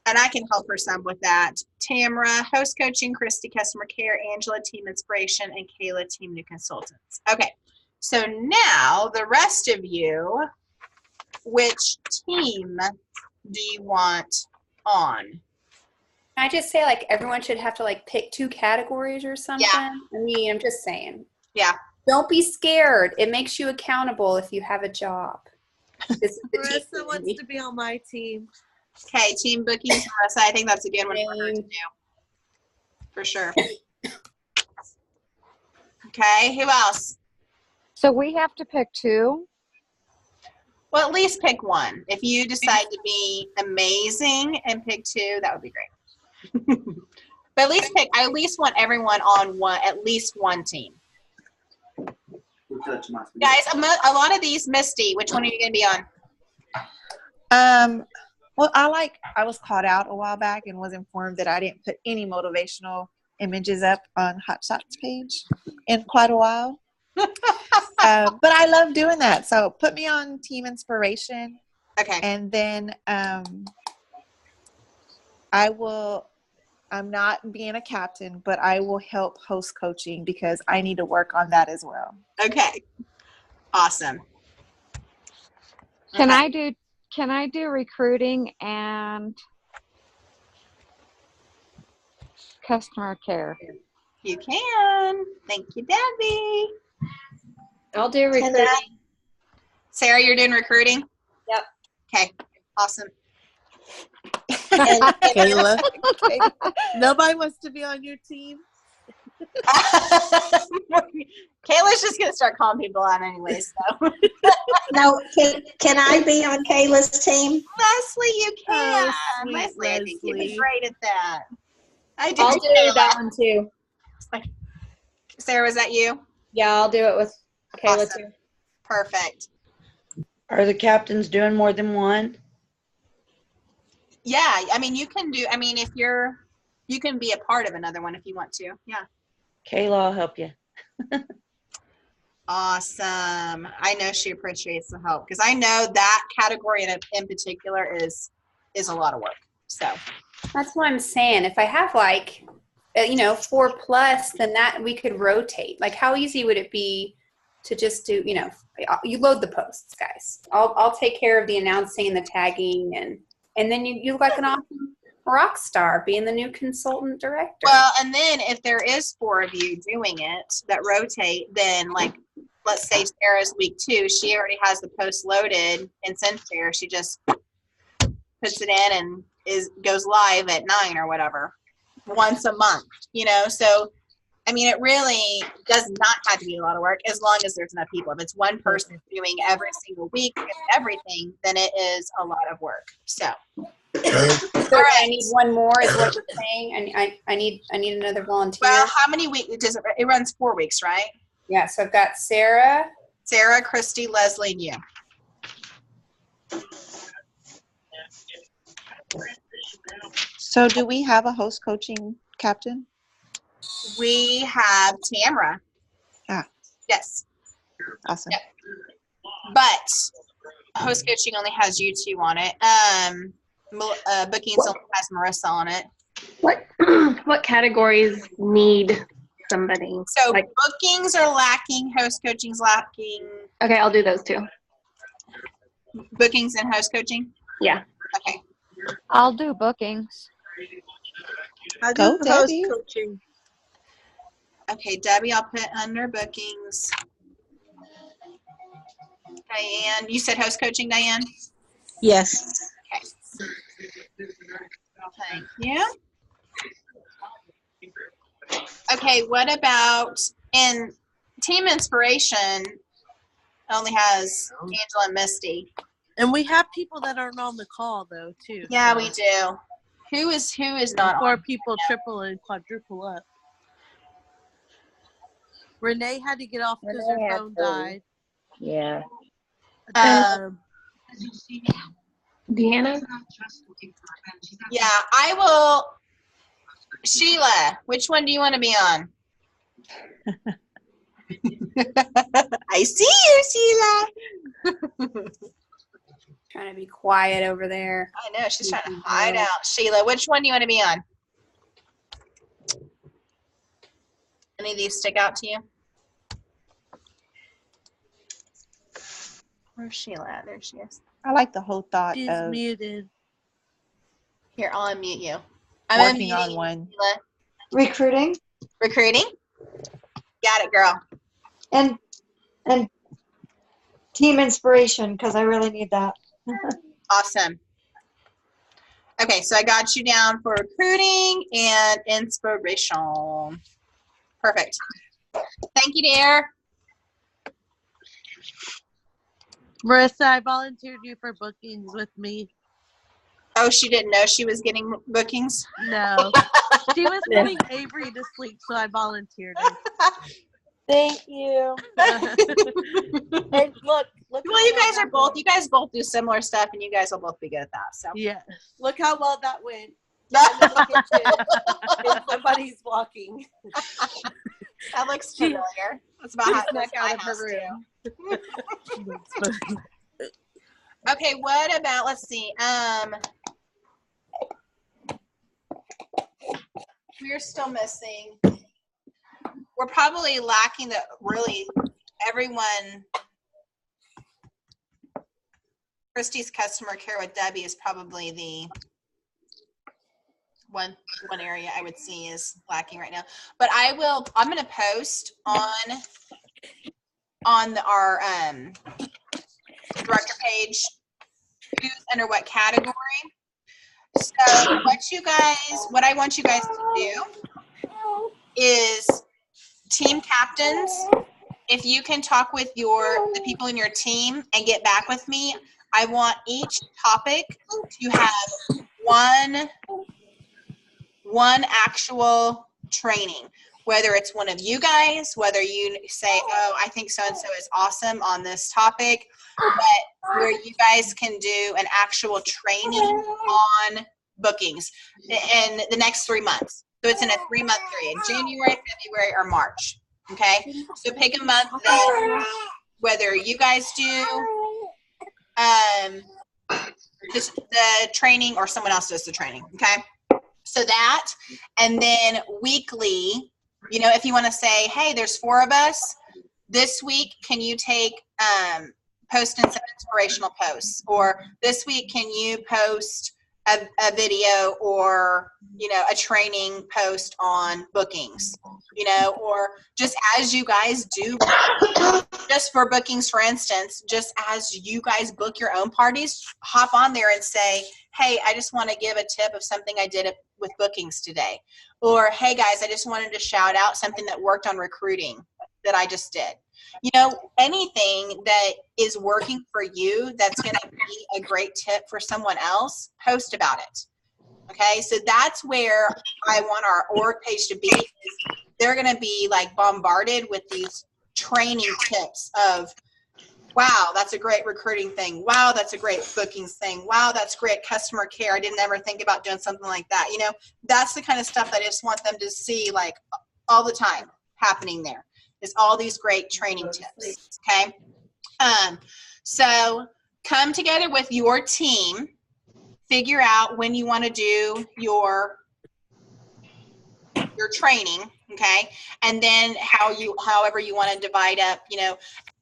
And I can help her some with that. Tamara, host coaching, Christy, customer care, Angela, team inspiration, and Kayla, team new consultants. Okay, so now the rest of you, which team do you want on? I just say like everyone should have to like pick 2 categories or something. Yeah. I mean, I'm just saying. Yeah. Don't be scared. It makes you accountable if you have a job. This is the team Marissa wants to be on my team. Okay, team bookings, Marissa. I think that's a good one for her to do. For sure. Okay, who else? So we have to pick 2. Well, at least pick one. If you decide to be amazing and pick 2, that would be great. But at least pick. I at least want everyone on at least one team. Guys, a lot of these, Misty, which one are you going to be on? Well, I was caught out a while back and was informed that I didn't put any motivational images up on Hot Shots page in quite a while. But I love doing that. So put me on Team Inspiration, Okay. and then I'm not being a captain, but I will help host coaching because I need to work on that as well. Okay. Awesome. Can Okay. I do recruiting and customer care? You can. Thank you, Debbie. I'll do recruiting. Sarah, you're doing recruiting? Yep. Okay. Awesome. Kayla, nobody wants to be on your team. Kayla's just gonna start calling people out anyway. So No, can I be on Kayla's team? Leslie, you can. sweet Leslie, I think you'd be Leslie. great at that. I did. I'll do Kayla. that one too. Sarah, was that you? Yeah, I'll do it with Kayla Awesome. too. Perfect. Are the captains doing more than one? Yeah, I mean, you can do. I mean, if you can be a part of another one if you want to. Yeah. Kayla, I'll help you. Awesome. I know she appreciates the help because I know that category in particular is a lot of work. So That's what I'm saying. If I have like, 4+, then that we could rotate. Like, how easy would it be to just do? You load the posts, guys. I'll take care of the announcing and the tagging, and then you look like an awesome rock star, being the new consultant director. well, and then if there is 4 of you doing it that rotate, then like let's say Sarah's week 2, she already has the post loaded and sent to her. She just puts it in and goes live at 9 or whatever once a month. So I mean, it really does not have to be a lot of work as long as there's enough people. If it's one person doing every single week and everything, then it is a lot of work. So, So I need one more, is what you're saying, and I need another volunteer. well, how many weeks does it runs 4 weeks, right? Yeah, so I've got Sarah. Sarah, Christy, Leslie, and you. So do we have a host coaching captain? We have Tamara. Ah. Yes. Awesome. Yep. But host coaching only has you 2 on it. Bookings only has Marissa on it. What categories need somebody? So Like, bookings are lacking, host coaching's lacking. okay, I'll do those 2. Bookings and host coaching? Yeah. Okay. I'll do bookings. Go, Debbie. Okay, Debbie, I'll put under bookings. Diane, you said host coaching, Diane? Yes. Okay. Thank you. Okay, what about, and Team Inspiration only has Angela and Misty. And we have people that aren't on the call though too. Yeah, so we do. Who is not before on? people triple and quadruple up. Renee had to get off because her Renee had phone to. died. Yeah. Deanna? Yeah, I will. Sheila, which one do you want to be on? I see you, Sheila. Trying to be quiet over there. I know, she's trying to hide out. Sheila, which one do you want to be on? Any of these stick out to you? Where's Sheila at? There she is. I like the whole thought She's of muted. Here, I'll unmute you. I'm working unmuting on you, one. Sheila. Recruiting Recruiting? Got it, girl. and Team Inspiration, because I really need that. Awesome. Okay, so I got you down for recruiting and inspiration. Perfect. Thank you, dear. Marissa, I volunteered you for bookings with me. Oh, she didn't know she was getting bookings? No. She was putting Avery to sleep, so I volunteered her. Thank you. And look. Well, you guys both do similar stuff, and you guys will both be good at that. So Yeah. Look how well that went. I'm in the kitchen and somebody's walking. That looks familiar. That's about how it Snuck looks in out my of her house, too. room. Okay, what about, let's see. We're still missing. We're probably lacking the really everyone. Christy's customer care with Debbie is probably the one area I would see is lacking right now. But I'm going to post on our director page who's under what category. So what I want you guys to do is team captains. If you can talk with the people in your team and get back with me, I want each topic to have one actual training, whether it's one of you guys, whether you say, oh, I think so-and-so is awesome on this topic, but where you guys can do an actual training on bookings in the next 3 months. So it's in a 3-month period, January, February, or March. Okay, so pick a month that whether you guys do just the training or someone else does the training. Okay, so that, and then weekly, if you want to say, hey, there's 4 of us this week, can you take post in some inspirational posts, or this week can you post a video or a training post on bookings, or just as you guys do, just for bookings, for instance, just as you guys book your own parties, hop on there and say, hey, I just want to give a tip of something I did with bookings today, or hey guys, I just wanted to shout out something that worked on recruiting that I just did. Anything that is working for you that's going to be a great tip for someone else, post about it. Okay, so that's where I want our org page to be. They're going to be like bombarded with these training tips of, wow, that's a great recruiting thing. Wow, that's a great bookings thing. Wow, that's great customer care. I didn't ever think about doing something like that. That's the kind of stuff that I just want them to see like all the time happening there. Is all these great training tips. Okay, so come together with your team, figure out when you want to do your training, okay, and then however you want to divide up,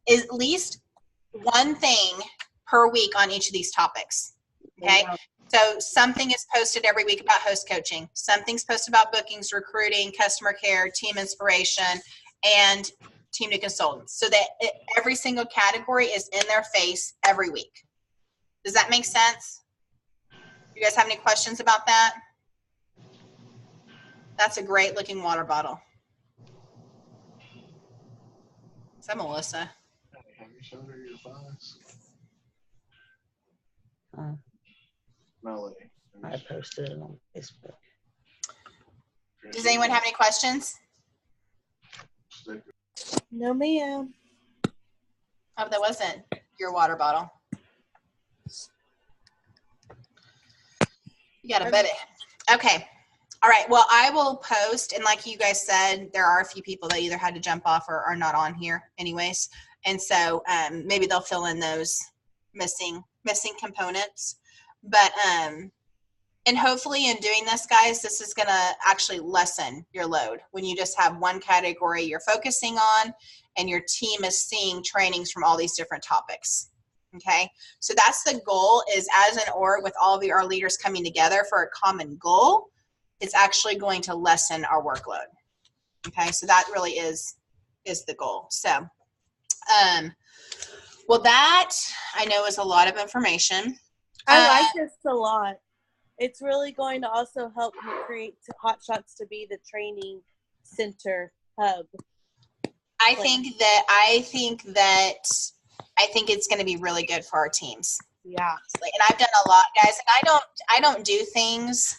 is at least one thing per week on each of these topics. Okay, so something is posted every week about host coaching, something's posted about bookings, recruiting, customer care, team inspiration, and team to consultants, so that every single category is in their face every week. Does that make sense? You guys have any questions about that? That's a great looking water bottle. Is that Melissa? Have you showed her your files? Uh, Melody. I posted it on Facebook. Does anyone have any questions? No, ma'am. Oh, that wasn't your water bottle. You got a baby. Okay. All right. Well, I will post, and like you guys said, there are a few people that either had to jump off or are not on here anyways. And so maybe they'll fill in those missing components. But and hopefully in doing this, guys, this is going to actually lessen your load when you just have one category you're focusing on and your team is seeing trainings from all these different topics. Okay, so that's the goal, is as an org with all of our leaders coming together for a common goal, it's actually going to lessen our workload. Okay, so that really is the goal. So, well, that I know is a lot of information. I like this a lot. It's really going to also help me create Hot Shots to be the training center hub. I think it's going to be really good for our teams. Yeah. And I've done a lot, guys, and I don't do things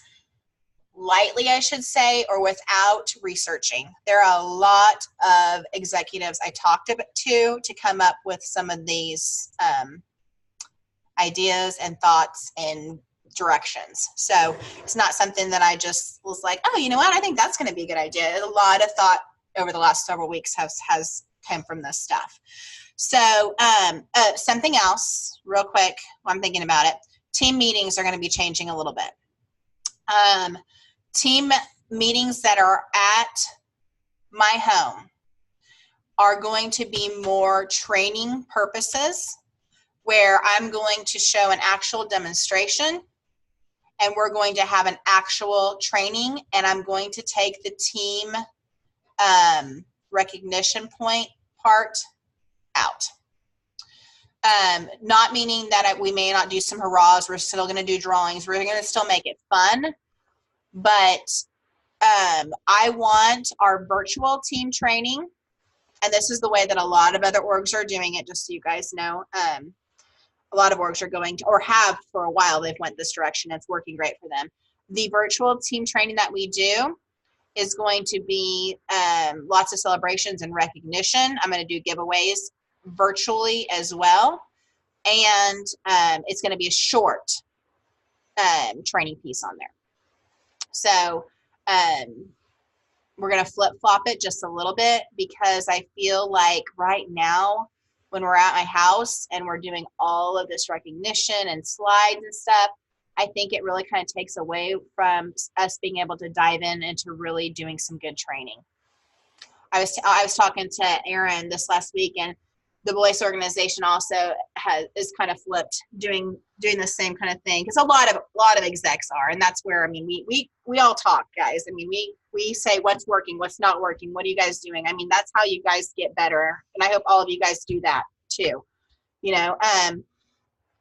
lightly, I should say, or without researching. There are a lot of executives I talked to come up with some of these ideas and thoughts and directions. So it's not something that I just was like, oh, you know what? I think that's going to be a good idea. A lot of thought over the last several weeks has come from this stuff. So something else real quick while I'm thinking about it, team meetings are going to be changing a little bit. Team meetings that are at my home are going to be more training purposes, where I'm going to show an actual demonstration and we're going to have an actual training, and I'm going to take the team recognition point part out. Not meaning that we may not do some hurrahs. We're still going to do drawings. We're going to still make it fun. But I want our virtual team training, and this is the way that a lot of other orgs are doing it, just so you guys know. A lot of orgs are going to, or have for a while, they've went this direction. It's working great for them. The virtual team training that we do is going to be lots of celebrations and recognition. I'm going to do giveaways virtually as well. And it's going to be a short training piece on there. So we're going to flip-flop it just a little bit, because I feel like right now, when we're at my house and we're doing all of this recognition and slides and stuff, I think it really kind of takes away from us being able to dive into really doing some good training. I was talking to Aaron this last week, and the voice organization also is kind of flipped, doing the same kind of thing, because a lot of execs are, and that's where, I mean, we all talk, guys. I mean, we say what's working, what's not working, what are you guys doing? I mean, that's how you guys get better, and I hope all of you guys do that too. You know,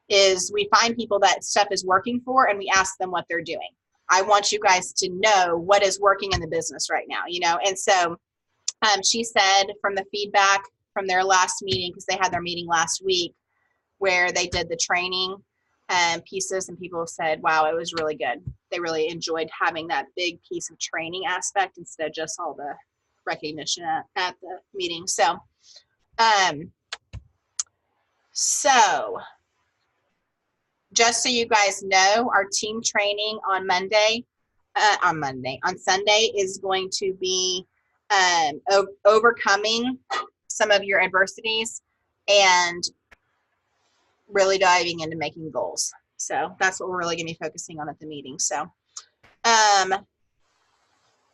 is we find people that stuff is working for, and we ask them what they're doing. I want you guys to know what is working in the business right now, you know. And so she said, from the feedback from their last meeting, because they had their meeting last week where they did the training pieces, and people said, wow, it was really good. They really enjoyed having that big piece of training aspect instead of just all the recognition at the meeting. So just so you guys know, our team training on Sunday is going to be overcoming some of your adversities and really diving into making goals. So that's what we're really going to be focusing on at the meeting. So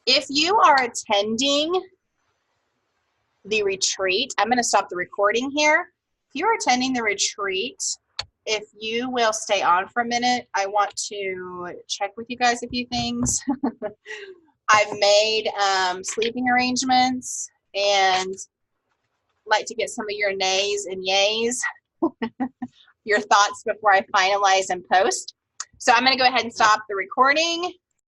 if you are attending the retreat, I'm going to stop the recording here. If you're attending the retreat, if you will stay on for a minute, I want to check with you guys a few things. I've made sleeping arrangements, and like to get some of your nays and yays, your thoughts before I finalize and post. So I'm going to go ahead and stop the recording,